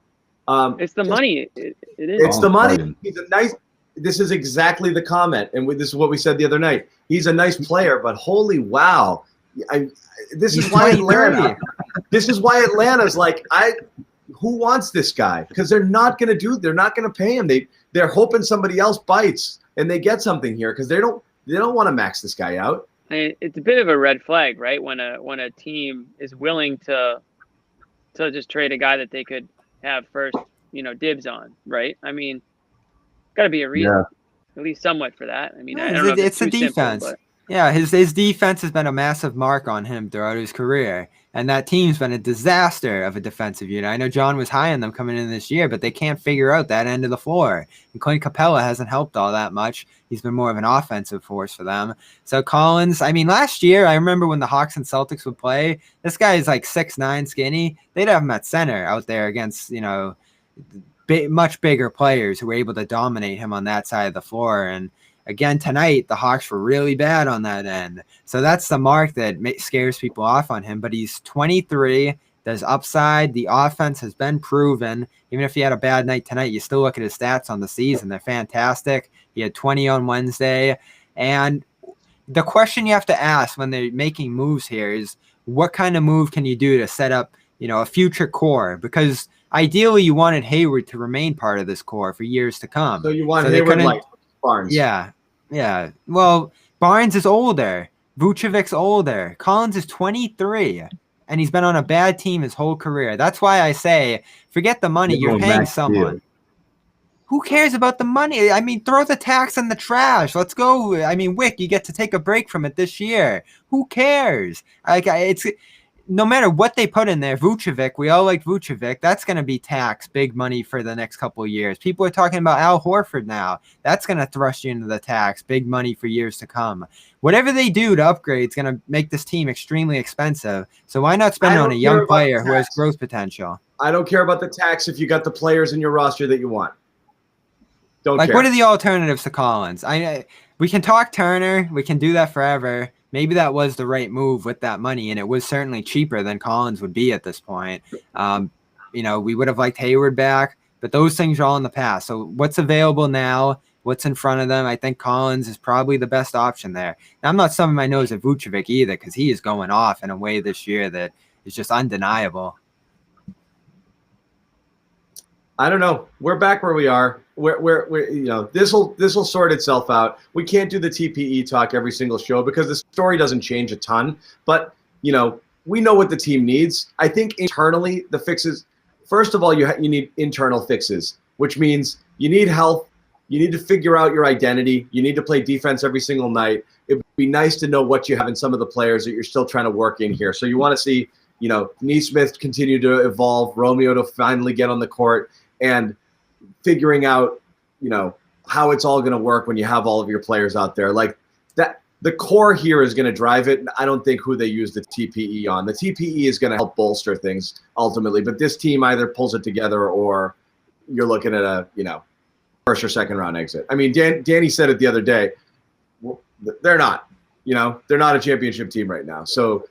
It's the money. It is. It's the money. He's a nice. This is exactly the comment, and this is what we said the other night. He's a nice player, but holy wow, this is why Atlanta. This is why Atlanta's like, who wants this guy? Because they're not going to pay him. They're hoping somebody else bites and they get something here because they don't want to max this guy out. It's a bit of a red flag, right? When a team is willing to just trade a guy that they could have first, dibs on, right? I mean, got to be a reason, at least somewhat for that. I mean, I don't know if it's the defense. Simple, yeah, his defense has been a massive mark on him throughout his career, and that team's been a disaster of a defensive unit. I know John was high on them coming in this year, but they can't figure out that end of the floor. And Clint Capella hasn't helped all that much. He's been more of an offensive force for them. So Collins, I mean, last year, I remember when the Hawks and Celtics would play, this guy is like 6'9", skinny. They'd have him at center out there against, much bigger players who were able to dominate him on that side of the floor. And again, tonight, the Hawks were really bad on that end. So that's the mark that scares people off on him. But he's 23. There's upside. The offense has been proven. Even if he had a bad night tonight, you still look at his stats on the season. They're fantastic. He had 20 on Wednesday. And the question you have to ask when they're making moves here is, what kind of move can you do to set up, a future core? Because ideally, you wanted Hayward to remain part of this core for years to come. So you want Hayward like Barnes. Yeah. Well, Barnes is older. Vucevic's older. Collins is 23. And he's been on a bad team his whole career. That's why I say, forget the money. You're paying someone. Who cares about the money? I mean, throw the tax in the trash. Let's go. I mean, Wick, you get to take a break from it this year. Who cares? It's no matter what they put in there. Vucevic, we all like Vucevic. That's going to be tax, big money for the next couple of years. People are talking about Al Horford now. That's going to thrust you into the tax, big money for years to come. Whatever they do to upgrade is going to make this team extremely expensive. So why not spend it on a young player who has growth potential? I don't care about the tax if you got the players in your roster that you want. Don't care. What are the alternatives to Collins? We can talk Turner. We can do that forever. Maybe that was the right move with that money, and it was certainly cheaper than Collins would be at this point. We would have liked Hayward back, but those things are all in the past. So what's available now? what's in front of them. I think Collins is probably the best option there. Now, I'm not thumbing my nose at Vucevic either, because he is going off in a way this year that is just undeniable. I don't know. We're back where we are. We're you know, this will sort itself out. We can't do the TPE talk every single show because the story doesn't change a ton. But you know, we know what the team needs. I think internally the fixes. First of all, you need internal fixes, which means you need health. You need to figure out your identity. You need to play defense every single night. It would be nice to know what you have in some of the players that you're still trying to work in here. So you want to see, you know, Neesmith continue to evolve, Romeo to finally get on the court, and figuring out, you know, how it's all going to work when you have all of your players out there. Like that, the core here is going to drive it. And I don't think who they use the TPE on. The TPE is going to help bolster things ultimately, but this team either pulls it together or you're looking at a, you know, first or second round exit. I mean, Danny said it the other day. They're not, you know, they're not a championship team right now. So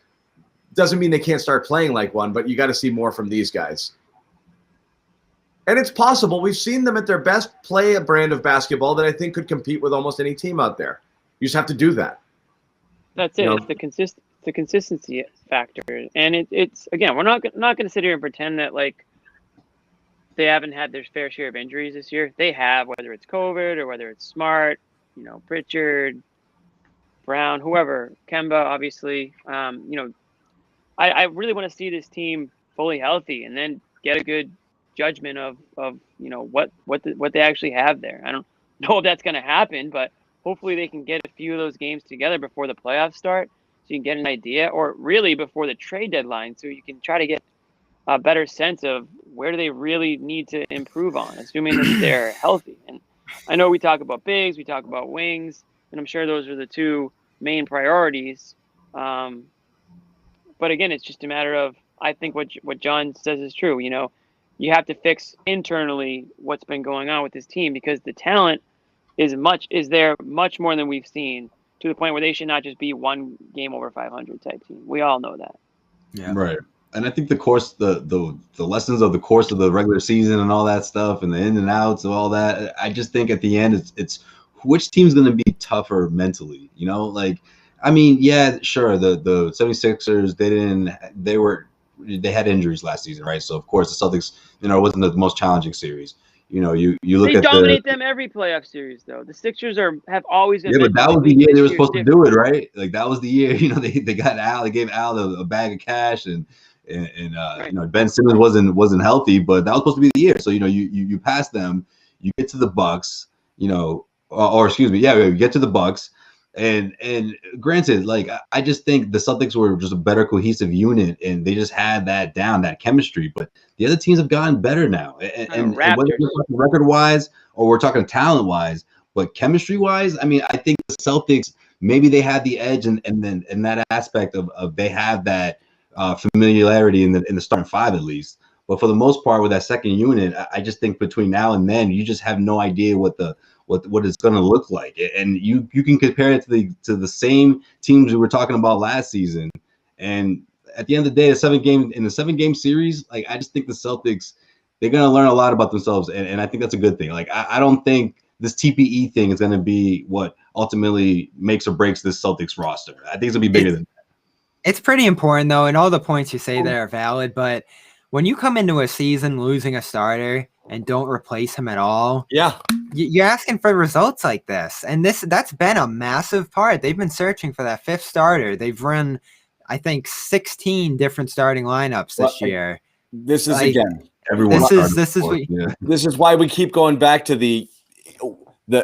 doesn't mean they can't start playing like one, but you got to see more from these guys. And it's possible. We've seen them at their best play a brand of basketball that I think could compete with almost any team out there. You just have to do that. That's it. You know? It's the consistency factor. And it's again, we're not going to sit here and pretend that like they haven't had their fair share of injuries this year. They have, whether it's COVID or whether it's Smart, you know, Pritchard, Brown, whoever, Kemba, obviously. You know, I really want to see this team fully healthy and then get a good judgment of you know what they actually have there. I don't know if that's going to happen, but hopefully they can get a few of those games together before the playoffs start, so you can get an idea, or really before the trade deadline, so you can try to get a better sense of where do they really need to improve on, assuming that they're healthy. And I know we talk about bigs, we talk about wings, and I'm sure those are the two main priorities. But again, it's just a matter of, I think what John says is true. You know, you have to fix internally what's been going on with this team, because the talent is there much more than we've seen, to the point where they should not just be one game over 500 type team. We all know that. Yeah. Right. And I think the course, the lessons of the course of the regular season and all that stuff, and the in and outs of all that, I just think at the end it's which team's going to be tougher mentally, you know? Like, I mean, yeah, sure, the 76ers, they had injuries last season, right? So of course the Celtics, you know, it wasn't the most challenging series. You know, you look they at dominate them every playoff series though. The Sixers have always been. Yeah, but that was the year they were supposed to do it, right? Like that was the year, you know, they got Al, they gave Al a bag of cash, and right. You know, Ben Simmons wasn't healthy, but that was supposed to be the year. So you know, you pass them, you get to the Bucks, you know, or excuse me, yeah, you get to the Bucks. And granted, like I just think the Celtics were just a better cohesive unit, and they just had that down, that chemistry. But the other teams have gotten better now, and whether we're talking record-wise or we're talking talent-wise, but chemistry-wise, I mean, I think the Celtics, maybe they had the edge, and then in that aspect of they have that familiarity in the starting five at least. But for the most part, with that second unit, I just think between now and then, you just have no idea what it's going to look like, and you can compare it to the same teams we were talking about last season. And at the end of the day, the seven game series, like I just think the Celtics, they're going to learn a lot about themselves, and I think that's a good thing. Like I don't think this TPE thing is going to be what ultimately makes or breaks this Celtics roster. I think it's going to be bigger than that. It's pretty important though, and all the points you say there are valid, but when you come into a season losing a starter and don't replace him at all, yeah, you're asking for results like this. And that's been a massive part. They've been searching for that fifth starter. They've run, I think, 16 different starting lineups this year. This is again, everyone. This is why we keep going back to the.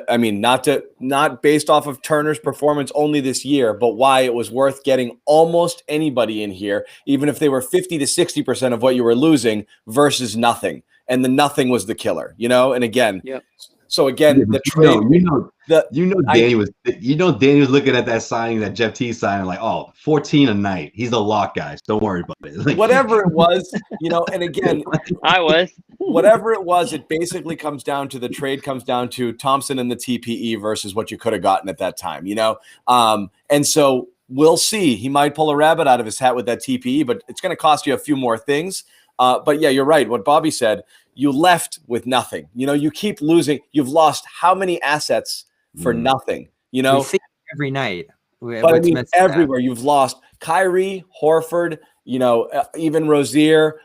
I mean, not based off of Turner's performance only this year, but why it was worth getting almost anybody in here, even if they were 50 to 60% of what you were losing versus nothing. And the nothing was the killer, you know? And again, yep. So again, the trade, Danny was looking at that signing, that Jeff T signing, like, oh, 14 a night. He's a lock, guys. Don't worry about it. Like, whatever it was, you know, and again, whatever it was, it basically comes down to the trade comes down to Thompson and the TPE versus what you could have gotten at that time, you know? And so we'll see. He might pull a rabbit out of his hat with that TPE, but it's going to cost you a few more things. But yeah, you're right. What Bobby said, you left with nothing. You keep losing. You've lost how many assets for nothing? We see it every night. But I mean, everywhere you've lost Kyrie, Horford, even Rozier,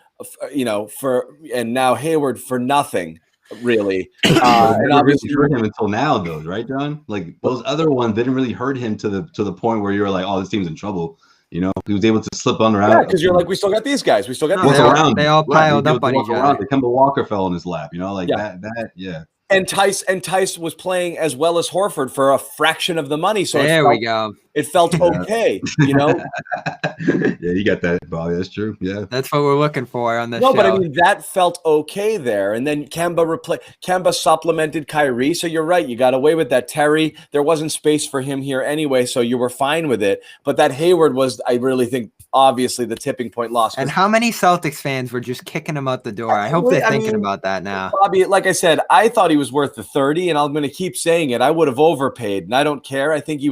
and now Hayward for nothing, really. And obviously hurt him until now, though, right, John? Like those other ones didn't really hurt him to the point where you were like, oh, this team's in trouble. He was able to slip under. Yeah, because you're like, we still got these guys. We still got these guys. They all piled up on each other. Kemba Walker fell in his lap. That. And Tice was playing as well as Horford for a fraction of the money. So we go. It felt okay, Yeah, you got that, Bobby. That's true. Yeah, that's what we're looking for on this show. No, but I mean that felt okay there. And then Kemba supplemented Kyrie. So you're right. You got away with that. Terry, there wasn't space for him here anyway, so you were fine with it. But that Hayward was, I really think, obviously the tipping point loss. And how many Celtics fans were just kicking him out the door? I hope they're thinking about that now. Bobby, like I said, I thought he was worth the 30, and I'm going to keep saying it. I would have overpaid, and I don't care. I think you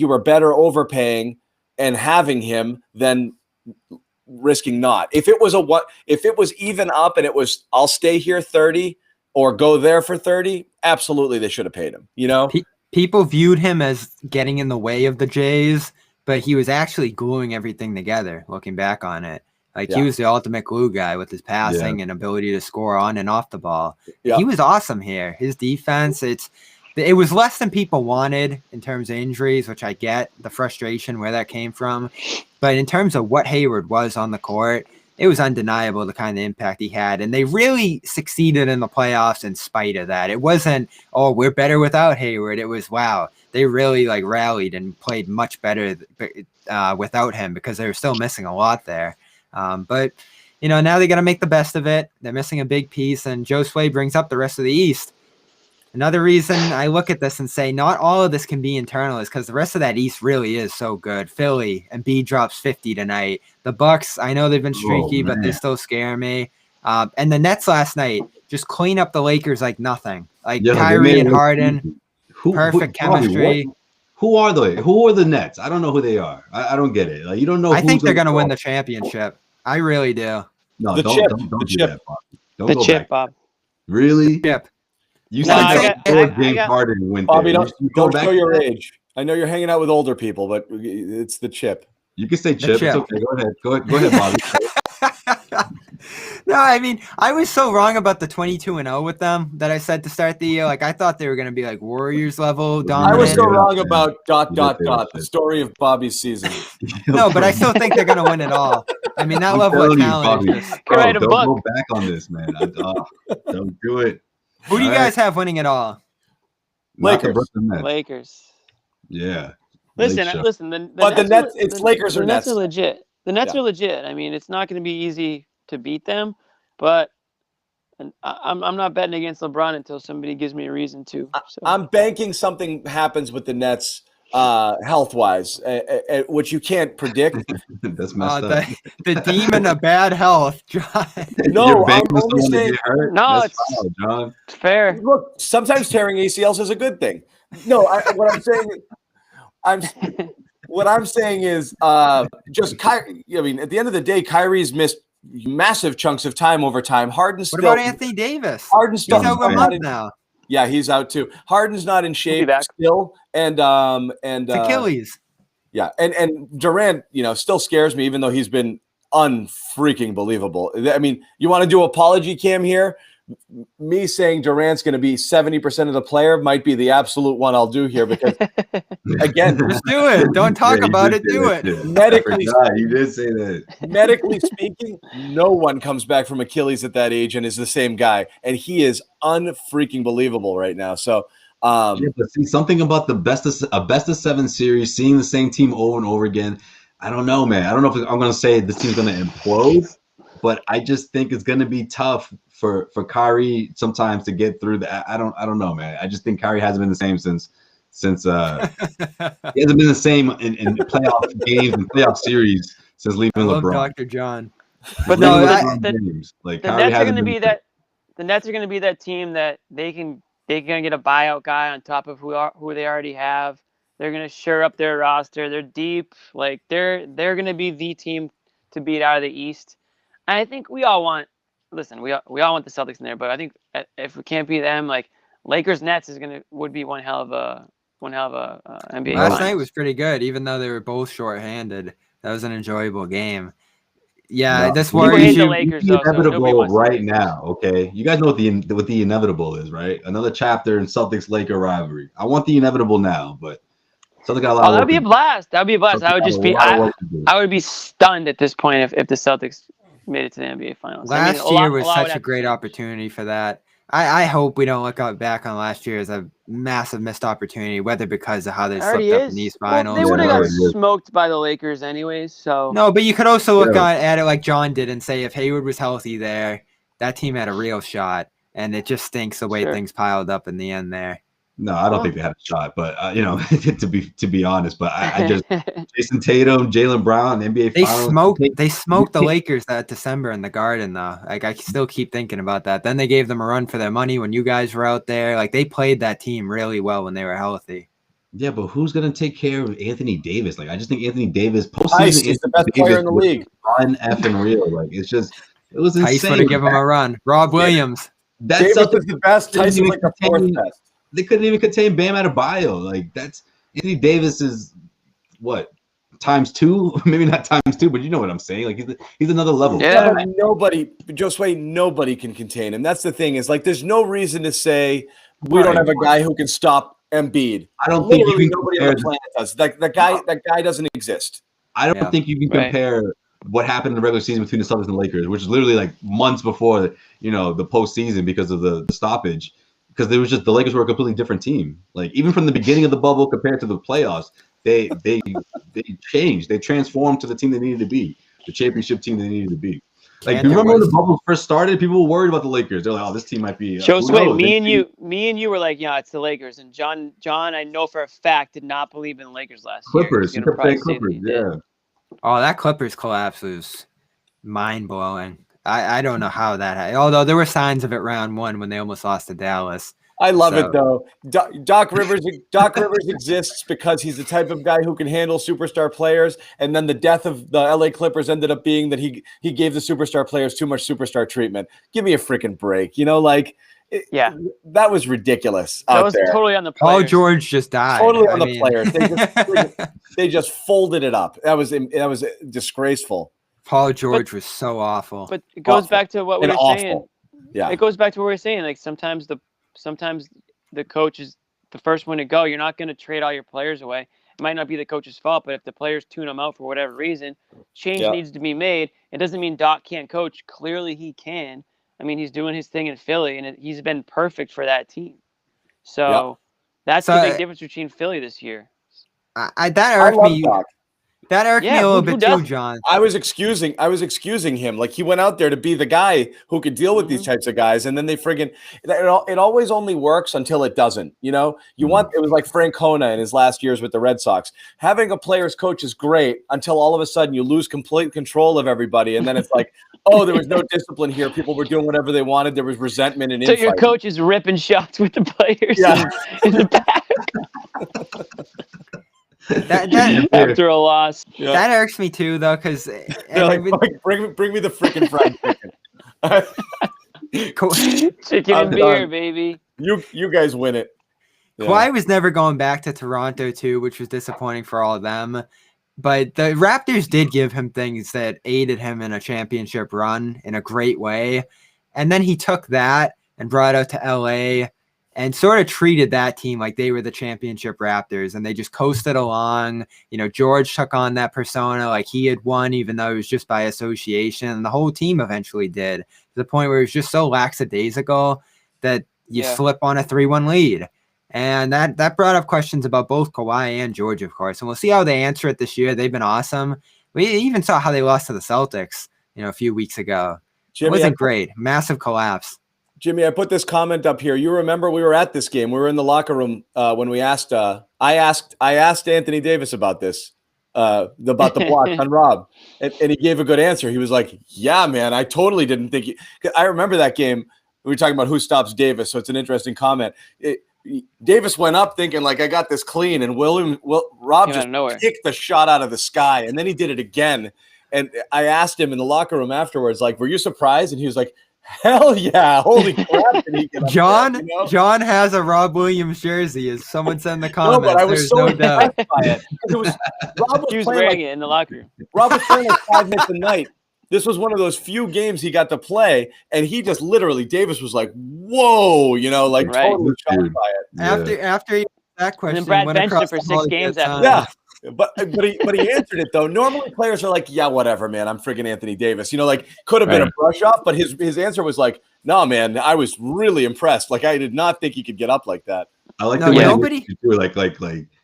were better overpaying and having him than risking not. If it was even up and it was I'll stay here 30 or go there for 30, absolutely they should have paid him. People viewed him as getting in the way of the Jays, but he was actually gluing everything together, looking back on it. He was the ultimate glue guy with his passing and ability to score on and off the ball. Yeah. He was awesome here. His defense, it was less than people wanted in terms of injuries, which I get the frustration where that came from. But in terms of what Hayward was on the court, it was undeniable the kind of impact he had. And they really succeeded in the playoffs in spite of that. It wasn't, oh, we're better without Hayward. It was, wow, they really rallied and played much better without him because they were still missing a lot there. But now they got to make the best of it. They're missing a big piece, and Joe Sway brings up the rest of the East. Another reason I look at this and say not all of this can be internal is because the rest of that East really is so good. Philly, Embiid drops 50 tonight. The Bucks, I know they've been streaky, but they still scare me. And the Nets last night just clean up the Lakers like nothing. Kyrie and Harden, perfect chemistry. Who are they? Who are the Nets? I don't know who they are. I don't get it. You don't know. I think they're going to win the championship. I really do. No, don't do that, Bob. Don't go back. Bob. Really? Chip. You said James Harden went Bobby, there. don't show your age. I know you're hanging out with older people, but it's the chip. You can say chip. It's okay. Go ahead, Bobby. No, I mean, I was so wrong about the 22-0 with them that I said to start the year. I thought they were going to be Warriors level dominant. I was so wrong about ... the story of Bobby's season. No, but I still think they're going to win it all. I mean, that level of talent is just... Don't go back on this, man. Don't do it. Who do you guys have winning it all? Lakers. Yeah. Listen. The Nets. It's Lakers or Nets. The Nets are legit. The Nets are legit. I mean, it's not going to be easy to beat them, but I'm not betting against LeBron until somebody gives me a reason to. So. I'm banking something happens with the Nets health-wise, which you can't predict. That's messed up. The demon of bad health, John. No, I'm only saying. No, it's John. It's fair. Look, sometimes tearing ACLs is a good thing. No, what I'm saying is just Kyrie. I mean, at the end of the day, Kyrie's missed massive chunks of time over time. Harden's What about Anthony Davis? Harden's still he's out a month now. Yeah, he's out too. Harden's not in shape still, and Achilles. Yeah, and Durant, still scares me, even though he's been unfreaking believable. I mean, you want to do apology cam here? Me saying Durant's going to be 70% of the player might be the absolute one I'll do here because, again, just do it. Don't talk about it. Do it. Medically, you did say that. Medically speaking, no one comes back from Achilles at that age and is the same guy, and he is unfreaking believable right now. So, but see, something about the best of 7 series, seeing the same team over and over again. I don't know, man. I don't know if I'm going to say this team's going to implode, but I just think it's going to be tough for Kyrie sometimes to get through that. I don't know, man. I just think Kyrie hasn't been the same since he hasn't been the same in playoff games and playoff series since leaving LeBron. Dr. John. But no, the Nets are going to be that. The Nets are going to be that team that they can get a buyout guy on top of who they already have. They're going to shore up their roster. They're deep. They're going to be the team to beat out of the East. And I think we all want listen, we all want the Celtics in there, but I think if we can't beat them, like Lakers Nets would be one hell of a NBA. Last night Finals. was pretty good, even though they were both shorthanded. That was an enjoyable game. Yeah, No. this People worries hate the you. Lakers, The though, so nobody inevitable wants the right Lakers. now, okay? You guys know what the inevitable is, right? Another chapter in Celtics-Laker rivalry. I want the inevitable now, but Celtics got a lot Oh, of that work would be to a do. blast. That would be a blast. Celtics I would got just a be lot of work to do. I would be stunned at this point if the Celtics made it to the NBA Finals. Last year was a lot would such a have to great change. opportunity for that. I hope we don't look back on last year as a massive missed opportunity, whether because of how they It slipped already up is. in these Well, finals. they would have Yeah, got right, yeah. smoked by the Lakers anyways. So No, but you could also look Yeah. at it like John did and say if Hayward was healthy there, that team had a real shot. And it just stinks the way Sure. things piled up in the end there. No, I don't Well. think they had a shot, but to be honest, but I just Jayson Tatum, Jaylen Brown, NBA They Finals. smoked the Lakers that December in the Garden, though. Like, I still keep thinking about that. Then they gave them a run for their money when you guys were out there. Like, they played that team really well when they were healthy. Yeah, but who's gonna take care of Anthony Davis? Like, I just think Anthony Davis Tice, postseason. he's the best player in the league. Unreal. Like, it was Tice would insane. have given him a run. Rob Williams. That Davis Celtics is the best. didn't Tyson's even like the fourth contain- best. They couldn't even contain Bam Adebayo. Like, that's Anthony Davis is what times two, maybe not times two, but you know what I'm saying. Like, he's another level. Yeah. But nobody can contain him. That's the thing. Is like there's no reason to say we don't Right. have a guy who can stop Embiid. I don't think you Literally can nobody on compare. the planet does. That guy doesn't exist. I don't Yeah. think you can Right. compare what happened in the regular season between the Celtics and the Lakers, which is literally like months before the postseason because of the stoppage. Because there was just the Lakers were a completely different team. Like even from the beginning of the bubble compared to the playoffs, they changed. They transformed to the team they needed to be, the championship team they needed to be. Like, And do you there remember when was- the bubble first started? People were worried about the Lakers. They're like, "Oh, this team might be." Joe who Sway, knows? me and you were like, yeah, it's the Lakers. And John, I know for a fact, did not believe in the Lakers last Clippers. year. You kept saying He's gonna Clippers. probably say that he did. Yeah. Oh, that Clippers collapse was mind-blowing. I don't know how that happened. Although there were signs of it round one when they almost lost to Dallas. I love So- it though. Doc Rivers exists because he's the type of guy who can handle superstar players. And then the death of the LA Clippers ended up being that he gave the superstar players too much superstar treatment. Give me a freaking break. Yeah. That was ridiculous That out was there. totally on the Paul players. George just died. Totally I on the mean- players. They just folded it up. That was disgraceful Paul George was so awful. But it goes Awful. back to what we and were awful. saying. Yeah. It goes back to what we were saying. Like sometimes the coach is the first one to go. You're not going to trade all your players away. It might not be the coach's fault, but if the players tune them out for whatever reason, change Yeah. needs to be made. It doesn't mean Doc can't coach. Clearly he can. I mean, he's doing his thing in Philly, and he's been perfect for that team. So that's the big difference between Philly this year. that I irked love me. Doc. That irked me Yeah, a little who bit too, doesn't? John. I was excusing him. Like he went out there to be the guy who could deal with these types of guys, and then they friggin' it always only works until it doesn't. You want it was like Frank Kona in his last years with the Red Sox. Having a player's coach is great until all of a sudden you lose complete control of everybody, and then it's like, oh, there was no discipline here. People were doing whatever they wanted. There was resentment and So your infighting. coach is ripping shots with the players Yeah. in the back That after a loss. Yeah. that irks me too, though, because They're like, bring me the freaking fried chicken. Chicken I'm and beer, done. baby. You guys win it. Yeah. Kawhi was never going back to Toronto too, which was disappointing for all of them. But the Raptors did give him things that aided him in a championship run in a great way. And then he took that and brought it out to LA and sort of treated that team like they were the championship Raptors, and they just coasted along. George took on that persona like he had won, even though it was just by association. And the whole team eventually did, to the point where it was just so lackadaisical that you slip on a 3-1 lead. And that brought up questions about both Kawhi and George, of course. And we'll see how they answer it this year. They've been awesome. We even saw how they lost to the Celtics, a few weeks ago. It wasn't great. Massive collapse. Jimmy, I put this comment up here. You remember we were at this game. We were in the locker room when we asked. I asked Anthony Davis about this, about the block on Rob, and he gave a good answer. He was like, "Yeah, man, I totally didn't think." I remember that game. We were talking about who stops Davis, so it's an interesting comment. Davis went up thinking like, "I got this clean," and Rob Came out just of nowhere. kicked the shot out of the sky, and then he did it again. And I asked him in the locker room afterwards, like, "Were you surprised?" And he was like, Hell yeah! Holy crap! Did he get up John, there, you know? John has a Rob Williams jersey, as someone said in the No, comments. but I was There's so no doubt. impressed by it. 'Cause it was Rob He was was playing wearing like it in the locker room. Rob was playing like 5 minutes a night. This was one of those few games he got to play, and he just literally Davis was like, "Whoa," you know, like Right. totally shocked by it. Yeah. After he asked that And question, then Brad went benched across him for the 6 hall to games get after time. Yeah, but he answered it though. Normally players are like, "Yeah, whatever, man. I'm freaking Anthony Davis." You know, like could have been a Right. brush off, but his answer was like, "No, man. I was really impressed. Like I did not think he could get up like that." I like No, the way nobody- you like,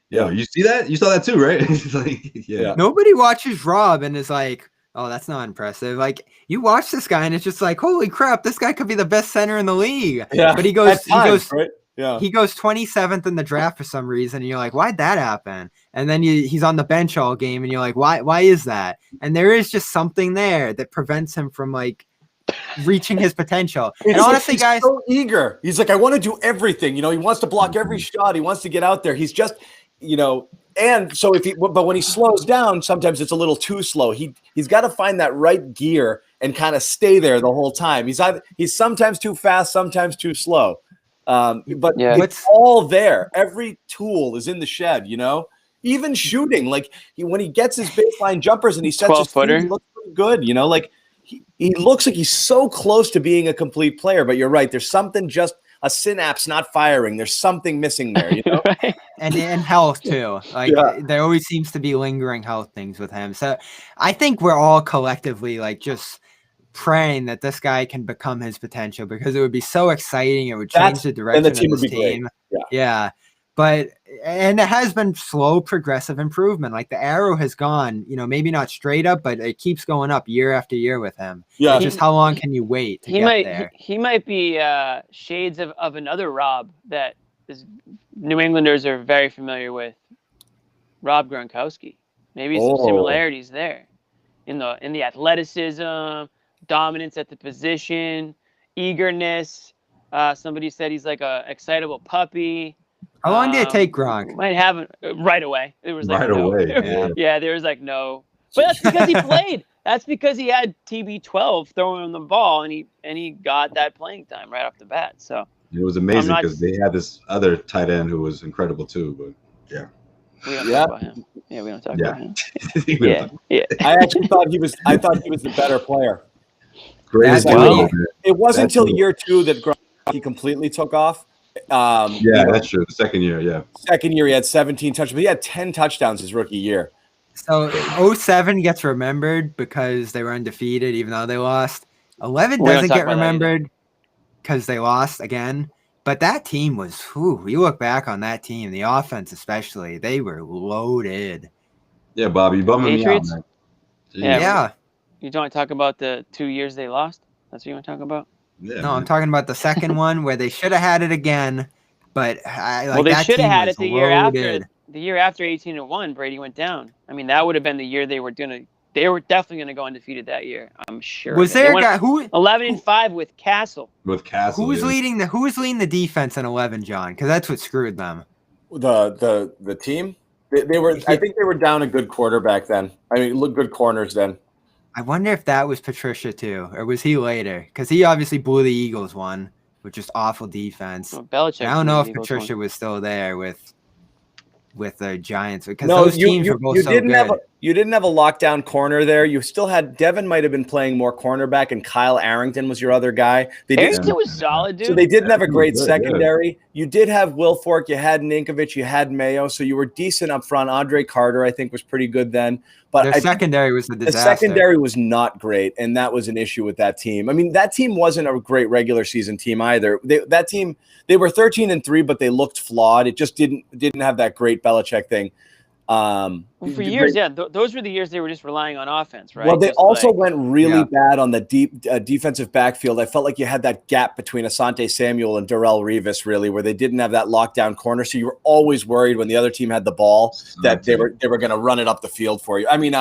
yo, you see that? You saw that too, right? It's like, yeah. Nobody watches Rob and is like, "Oh, that's not impressive." Like you watch this guy and it's just like, "Holy crap, this guy could be the best center in the league." Yeah, But he goes, at times, right? Yeah. he goes 27th in the draft for some reason, and you're like, "Why'd that happen?" And then he's on the bench all game, and you're like, "Why is that?" And there is just something there that prevents him from like reaching his potential. And It's like honestly, he's guys, so eager. He's like, I want to do everything. You know, he wants to block every shot. He wants to get out there. He's just, you know, and so but when he slows down, sometimes it's a little too slow. He's got to find that right gear and kind of stay there the whole time. He's sometimes too fast, sometimes too slow. But Yeah. it's all there. Every tool is in the shed, you know, even shooting. Like when he gets his baseline jumpers and he sets his 12-footer. feet, he looks pretty good, you know, like he looks like he's so close to being a complete player, but you're right. There's something, just a synapse not firing. There's something missing there, you know? Right? and health too. Like Yeah. there always seems to be lingering health things with him. So I think we're all collectively like just praying that this guy can become his potential, because it would be so exciting. It would change the direction the team of would this be great. team. Yeah. But it has been slow progressive improvement. Like the arrow has gone, you know, maybe not straight up, but it keeps going up year after year with him. Yeah. It's just how long can you wait to get there? He might be shades of another Rob that New Englanders are very familiar with. Rob Gronkowski. Maybe some similarities there in the athleticism, dominance at the position, eagerness. Somebody said he's like a excitable puppy. How long did it take Gronk? Might have right away. It was like Right no. away. Yeah, there was like no. But that's because he played. That's because he had TB12 throwing him the ball, and he got that playing time right off the bat. So It was amazing because they had this other tight end who was incredible too. But yeah, we don't talk about him. Yeah, we don't talk about him. Yeah. I actually thought he was the better player. Great. That's well. It wasn't That's until cool. year 2 that Gronk completely took off. Yeah, that's true. The second year, yeah. Second year, he had 17 touchdowns, but he had 10 touchdowns his rookie year. So 07 gets remembered because they were undefeated, even though they lost. 11 We don't doesn't talk get about that either. remembered because they lost again. But that team was, you look back on that team, the offense especially, they were loaded. Yeah, Bobby, you bumming me out, Patriots? man. Yeah. Yeah. You don't want to talk about the 2 years they lost? That's what you want to talk about? Yeah, No, I'm man. talking about the second one where they should have had it again. But Well, they that should have team had was it the year after. loaded. The year after 18-1, Brady went down. I mean, that would have been the year they were definitely gonna go undefeated that year. I'm sure. Was They there a went guy who 11-5 with Castle? With Castle. who was yeah. leading the defense in 11, John? Because that's what screwed them. The team, they were. I think they were down a good quarterback then. I mean, look, good corners then. I wonder if that was Patricia too, or was he later? Because he obviously blew the Eagles one with just awful defense. Well, Belichick. And I don't know if the Eagles Patricia won. was still there with the Giants, because No, those teams were both so good. You didn't have a lockdown corner there. You still had Devin might have been playing more cornerback, and Kyle Arrington was your other guy. Arrington was solid, dude. So they didn't have a great Good, yeah. secondary. You did have Wilfork, you had Ninkovich, you had Mayo, so you were decent up front. Andre Carter, I think, was pretty good then. But Their secondary was a the disaster. secondary was not great, and that was an issue with that team. I mean, that team wasn't a great regular season team either. That team, they were 13-3, but they looked flawed. It just didn't have that great Belichick thing. Well, for years, yeah, those were the years they were just relying on offense, right? Well, they Just also like- went really bad on the deep defensive backfield. I felt like you had that gap between Asante Samuel and Darrell Revis, really, where they didn't have that lockdown corner. So you were always worried when the other team had the ball that they were going to run it up the field for you. I mean,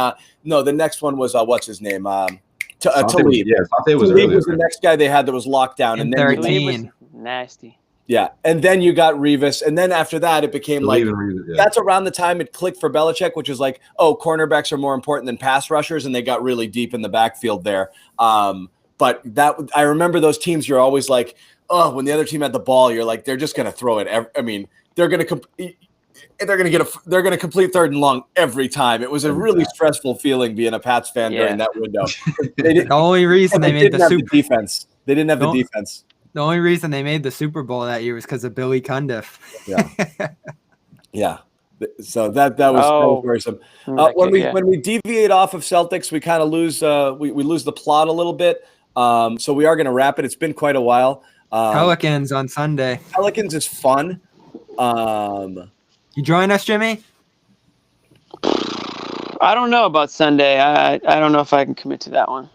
no, the next one was what's his name? Talib. Yeah, Sante was Talib earlier. was the next guy they had that was locked down, and then Talib 13. was nasty. yeah, and then you got Revis, and then after that it became like. That's around the time it clicked for Belichick, which is like, oh, cornerbacks are more important than pass rushers, and they got really deep in the backfield there. But but that I remember those teams. You're always like, oh, when the other team had the ball, you're like, they're just going to throw it. I mean, they're going to complete third and long every time. It was a really stressful feeling being a Pats fan during that window. The only reason they made the defense. They didn't have the defense. The only reason they made the Super Bowl that year was because of Billy Cundiff. Yeah. Yeah. So that was worrisome. When we deviate off of Celtics, we kind of lose we lose the plot a little bit. So we are going to wrap it. It's been quite a while. Pelicans on Sunday. Pelicans is fun. You join us, Jimmy? I don't know about Sunday. I don't know if I can commit to that one.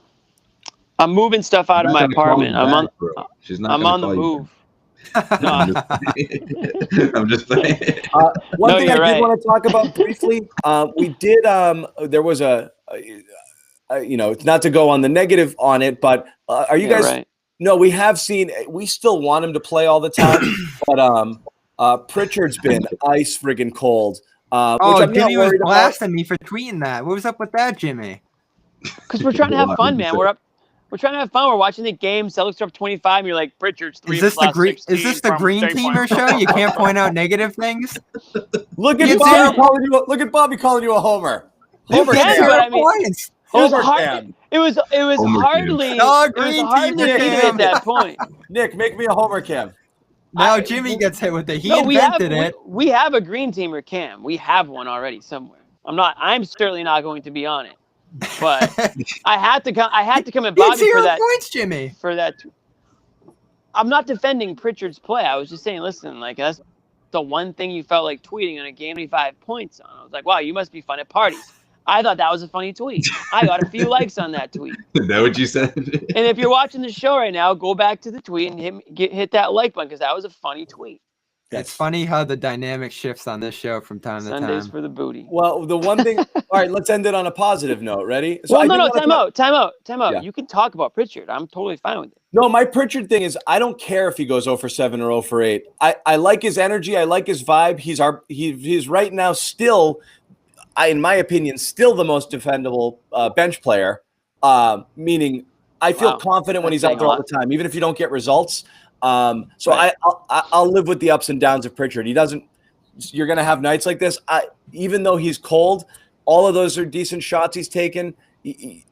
I'm moving stuff out of my apartment. I'm on the move. No. I'm just saying. One thing I did want to talk about briefly, we did. There was not to go on the negative on it, but are you guys? Right. No, we have seen. We still want him to play all the time, but Pritchard's been ice friggin' cold. Jimmy was blasting me for tweeting that. What was up with that, Jimmy? Because we're trying to have fun, man. We're trying to have fun. We're watching the game. Celtics are up 25. And you're like, Pritchard's 3 Is this the green teamer show? You can't point out negative things. Look at Bobby calling you a homer. Homer Cam. It was hard. It was hardly even at that point. Nick, make me a homer Cam. Now Jimmy gets hit with it. He invented it. We have a green teamer Cam. We have one already somewhere. I'm certainly not going to be on it. But I had to come at Bobby for that. Points, Jimmy. For that. I'm not defending Pritchard's play. I was just saying, listen, like that's the one thing you felt like tweeting on a game 25 points on. I was like, wow, you must be fun at parties. I thought that was a funny tweet. I got a few likes on that tweet. Is that what you said? And if you're watching the show right now, go back to the tweet and hit that like button because that was a funny tweet. It's funny how the dynamic shifts on this show from time to time. Sundays for the booty. Well, the one thing. All right, let's end it on a positive note. Ready? So time out. Yeah. You can talk about Pritchard. I'm totally fine with it. No, my Pritchard thing is I don't care if he goes 0 for 7 or 0 for 8. I like his energy. I like his vibe. He's right now still, in my opinion, still the most defendable bench player. Meaning, I feel confident when he's out there all the time, even if you don't get results. I'll live with the ups and downs of Pritchard. You're going to have nights like this. Even though he's cold, all of those are decent shots he's taken. I'm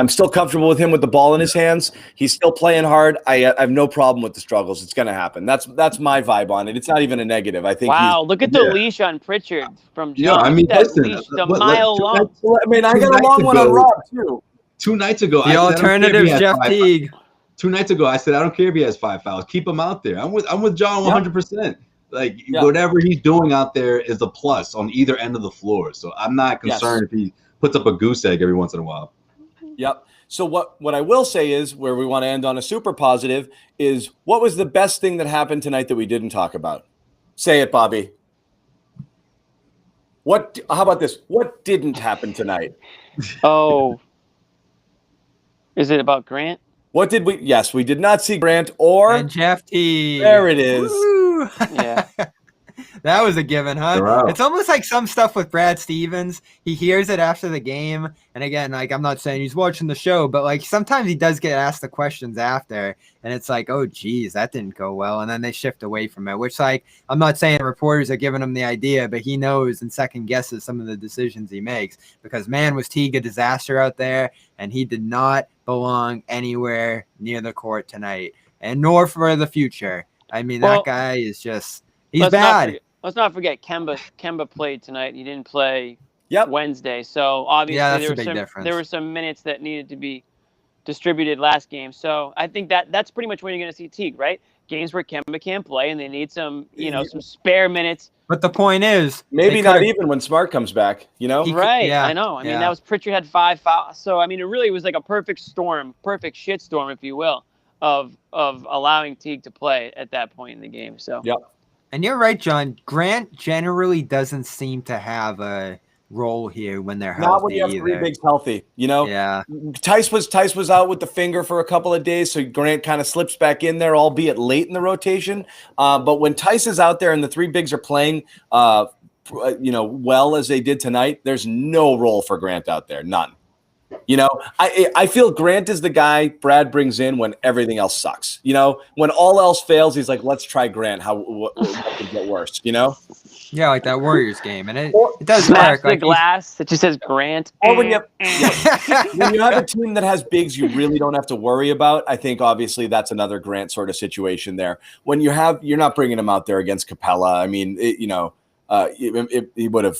still comfortable with him with the ball in his hands. He's still playing hard. I have no problem with the struggles. It's going to happen. That's my vibe on it. It's not even a negative. I think. Wow, look at the leash on Pritchard from John. Yeah, I mean, that leash, a mile long. I got a long one on Rob too. 2 nights ago, the alternative Jeff Teague. 2 nights ago, I said I don't care if he has 5 fouls. Keep him out there. I'm with John 100%. Like whatever he's doing out there is a plus on either end of the floor. So I'm not concerned if he puts up a goose egg every once in a while. Yep. So what I will say is where we want to end on a super positive is what was the best thing that happened tonight that we didn't talk about? Say it, Bobby. How about this? What didn't happen tonight? Oh, is it about Grant? What did we? Yes, we did not see Grant or Jeff T. There it is. Yeah. That was a given, huh? It's almost like some stuff with Brad Stevens. He hears it after the game. And again, like I'm not saying he's watching the show, but like sometimes he does get asked the questions after. And it's like, oh, geez, that didn't go well. And then they shift away from it, which like I'm not saying reporters are giving him the idea, but he knows and second guesses some of the decisions he makes. Because, man, was Teague a disaster out there. And he did not belong anywhere near the court tonight. And nor for the future. I mean, that guy is just – he's bad. Let's not forget Kemba played tonight. He didn't play Wednesday. So, obviously, there were some minutes that needed to be distributed last game. So, I think that's pretty much when you're going to see Teague, right? Games where Kemba can't play and they need some, some spare minutes. But the point is – maybe not even when Smart comes back, Right, I know. I mean, that was Pritchard had 5 fouls. So, I mean, it really was like a perfect shitstorm, if you will, of allowing Teague to play at that point in the game. So, yep. And you're right, John. Grant generally doesn't seem to have a role here when they're healthy. Not when you have 3 bigs healthy, Yeah. Tice was out with the finger for a couple of days, so Grant kind of slips back in there, albeit late in the rotation. But when Tice is out there and the 3 bigs are playing, well as they did tonight, there's no role for Grant out there, none. You know, I feel Grant is the guy Brad brings in when everything else sucks. You know, when all else fails, he's like, let's try Grant. What could get worse, you know? Yeah, like that Warriors game. And it does Smash work. the Like glass. It just says Grant. Or when you have a team that has bigs you really don't have to worry about, I think obviously that's another Grant sort of situation there. When you're not bringing him out there against Capella. I mean, he would have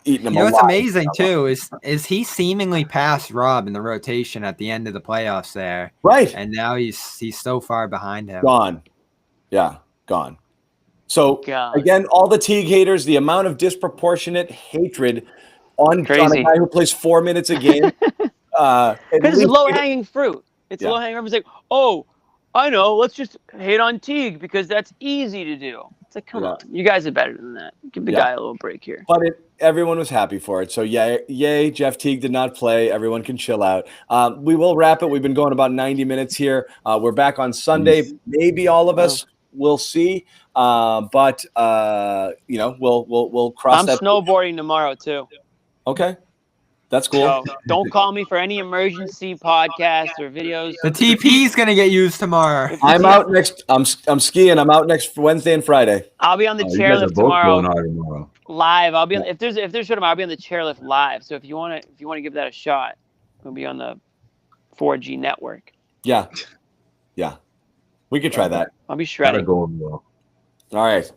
eaten him. You know what's amazing too is he seemingly passed Rob in the rotation at the end of the playoffs there. Right. And now he's so far behind him. Gone. Yeah, gone. So again, all the Teague haters, the amount of disproportionate hatred on a guy who plays 4 minutes a game. Because it's low-hanging fruit. It's low-hanging fruit. It's like, oh, I know. Let's just hate on Teague because that's easy to do. It's like, come on. You guys are better than that. Give the guy a little break here. But everyone was happy for it. So, yay, Jeff Teague did not play. Everyone can chill out. We will wrap it. We've been going about 90 minutes here. We're back on Sunday. Maybe all of us. We'll see. We'll cross I'm snowboarding tomorrow, too. Okay. That's cool. So don't call me for any emergency podcasts or videos. The TP is going to get used tomorrow. I'm out next. I'm skiing. I'm out next Wednesday and Friday. I'll be on the chairlift tomorrow. Live. I'll be on, if there's show tomorrow, I'll be on the chairlift live. So if you want to give that a shot, we'll be on the 4G network. Yeah. We could try that. I'll be shredding. All right.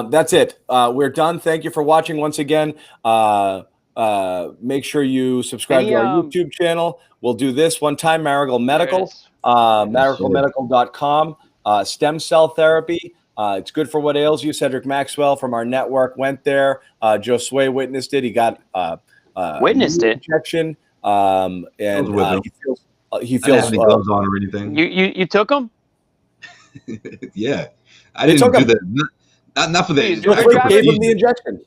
That's it. We're done. Thank you for watching once again. Make sure you subscribe to our YouTube channel. We'll do this one time. Marigold Medical, marigolmedical.com, stem cell therapy. It's good for what ails you. Cedric Maxwell from our network went there. Josue witnessed it. He got witnessed it. Injection. And he feels any gloves on or anything. You took him? Yeah, I didn't do that. Not for the. Gave him the injection.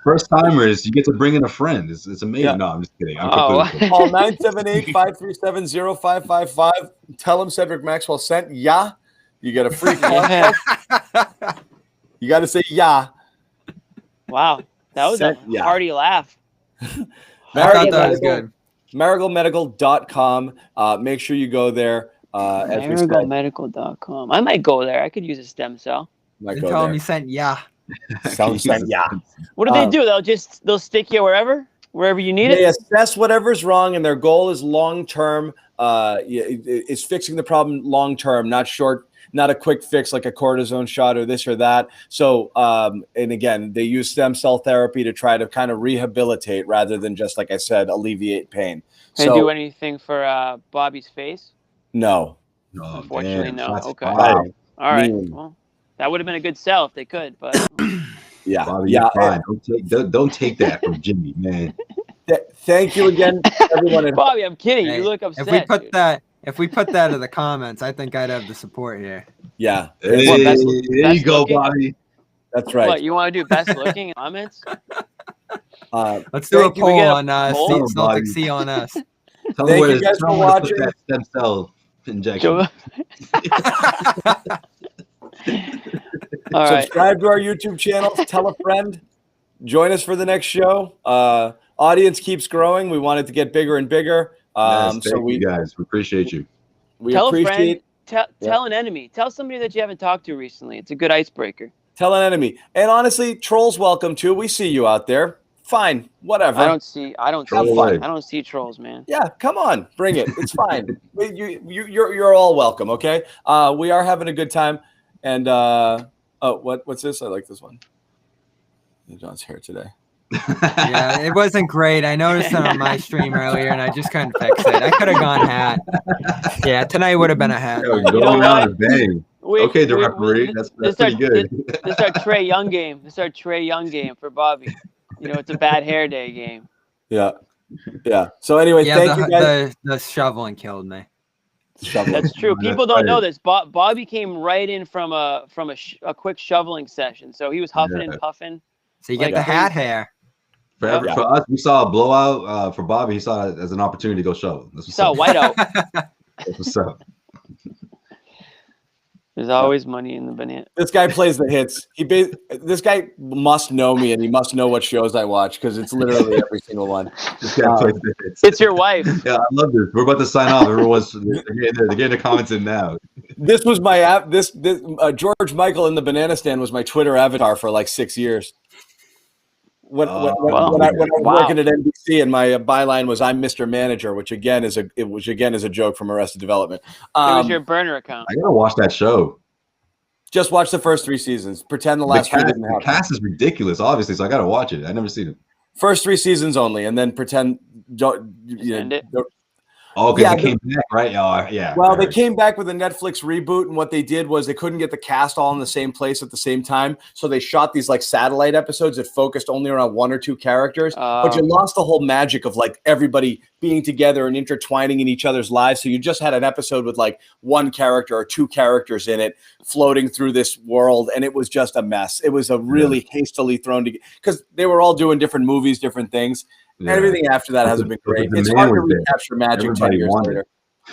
First timers, you get to bring in a friend. It's amazing. Yeah. No, I'm just kidding. Call 978-537-0555. Tell them Cedric Maxwell sent ya. You get a free call. You got to say ya. Wow, that was a hearty laugh. I thought that was good. marigolmedical.com. Make sure you go there. Marigolmedical.com. I might go there. I could use a stem cell. Tell them you sent sent ya. What do they do? They'll stick you wherever you need it. They assess whatever's wrong, and their goal is long term. Is fixing the problem long term, not short. Not a quick fix like a cortisone shot or this or that. So, and again, they use stem cell therapy to try to kind of rehabilitate rather than just, like I said, alleviate pain. Can they do anything for Bobby's face? No. Unfortunately, no. Okay. Wow. All right. Well, that would have been a good sell if they could, but Bobby, fine. Don't take that from Jimmy, man. Thank you again, everyone. Bobby, I'm kidding. You look upset. If we put that in the comments, I think I'd have the support here. Yeah. There you go, Bobby. That's right. What, you want to do best looking comments? Let's do a poll on Celtics C on us. Thank you guys for watching. That stem cell injection. Subscribe to our YouTube channel. Tell a friend. Join us for the next show. Audience keeps growing. We want it to get bigger and bigger. Thank you guys. We appreciate you. Tell a friend. Tell an enemy. Tell somebody that you haven't talked to recently. It's a good icebreaker. Tell an enemy. And honestly, trolls welcome too. We see you out there. Fine. Whatever. I don't see trolls, man. Yeah, come on. Bring it. It's fine. You're all welcome, okay? We are having a good time. And what's this? I like this one. John's hair today. Yeah, it wasn't great. I noticed it on my stream earlier, and I just couldn't fix it. I could have gone hat. Yeah, tonight would have been a hat. Going out and bang. Okay, the referee. That's pretty good. This is our Trae Young game. This is our Trae Young game for Bobby. It's a bad hair day game. Yeah. So anyway, thank you guys. The shoveling killed me. That's true. People don't know this. Bobby came right in from a quick shoveling session, so he was huffing and puffing. So you get the hat hair. For us, we saw a blowout. For Bobby, he saw it as an opportunity to go shovel. He saw a whiteout. That's what's up. There's always money in the banana. This guy plays the hits. This guy must know me, and he must know what shows I watch because it's literally every single one. This guy plays the hits. It's your wife. Yeah, I love this. We're about to sign off. Everyone's they're getting the comments in now. This was my app. This George Michael in the banana stand was my Twitter avatar for like 6 years. When I was working at NBC, and my byline was "I'm Mr. Manager," which again is a joke from Arrested Development. It was your burner account. I gotta watch that show. Just watch the first 3 seasons. Pretend the last 3 didn't happen. The cast is ridiculous, obviously, so I gotta watch it. I never seen it. First 3 seasons only, and then pretend. Oh, because they came back, right? Oh, yeah. Well, they came back with a Netflix reboot, and what they did was they couldn't get the cast all in the same place at the same time, so they shot these like satellite episodes that focused only around 1 or 2 characters. But you lost the whole magic of like everybody being together and intertwining in each other's lives. So you just had an episode with like 1 character or 2 characters in it floating through this world, and it was just a mess. It was a really hastily thrown together because they were all doing different movies, different things. Yeah. Everything after that hasn't been great. It's hard to recapture magic 10 years later.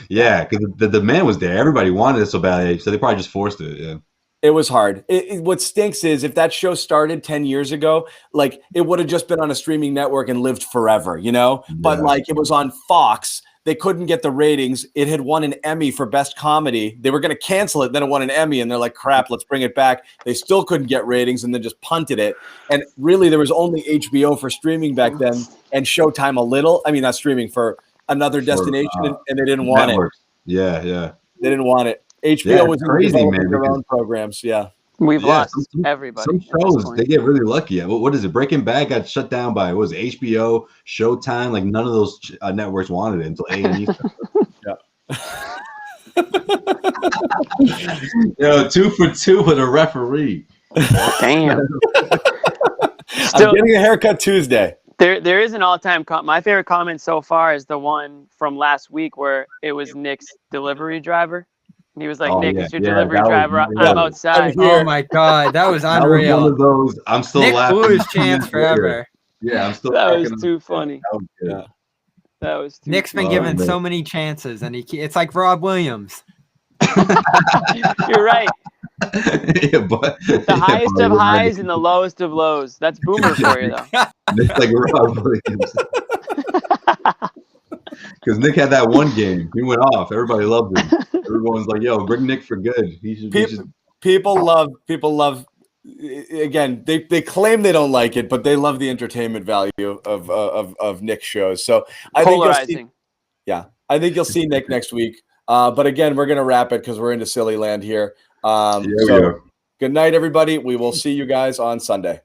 Yeah, because the demand was there. Everybody wanted it so badly, so they probably just forced it. Yeah, it was hard. What stinks is if that show started 10 years ago, like it would have just been on a streaming network and lived forever, you know? Yeah. But like it was on Fox. They couldn't get the ratings. It had won an Emmy for Best Comedy. They were going to cancel it. Then it won an Emmy, and they're like, crap, let's bring it back. They still couldn't get ratings, and then just punted it. And really, there was only HBO for streaming back then and Showtime a little. I mean, not streaming, for another destination, and they didn't want networks. Yeah. They didn't want it. HBO was crazy, man. Their own programs, We've lost everybody. Some shows, they get really lucky. What is it? Breaking Bad got shut down by, what was it, HBO, Showtime? Like none of those networks wanted it until A&E. Yo, 2 for 2 with a referee. Damn. I'm getting a haircut Tuesday. There is an all-time my favorite comment so far is the one from last week where it was Nick's delivery driver. And he was like, Nick, it's your delivery driver. I'm outside. Oh my God, that was unreal. One of those. I'm still Nick laughing. blew his chance forever. Yeah, I'm still. That was too funny. That was too Nick's been given so many chances, and it's like Rob Williams. You're right. But the highest of highs and the lowest of lows. That's Boomer for you, though. Nick's like Rob Williams. Because Nick had that one game. He went off. Everybody loved him. Everyone's like, yo, bring Nick for good. People love again, they claim they don't like it, but they love the entertainment value of Nick's shows. So I think you'll see Nick next week. But again, we're gonna wrap it because we're into silly land here. So good night, everybody. We will see you guys on Sunday.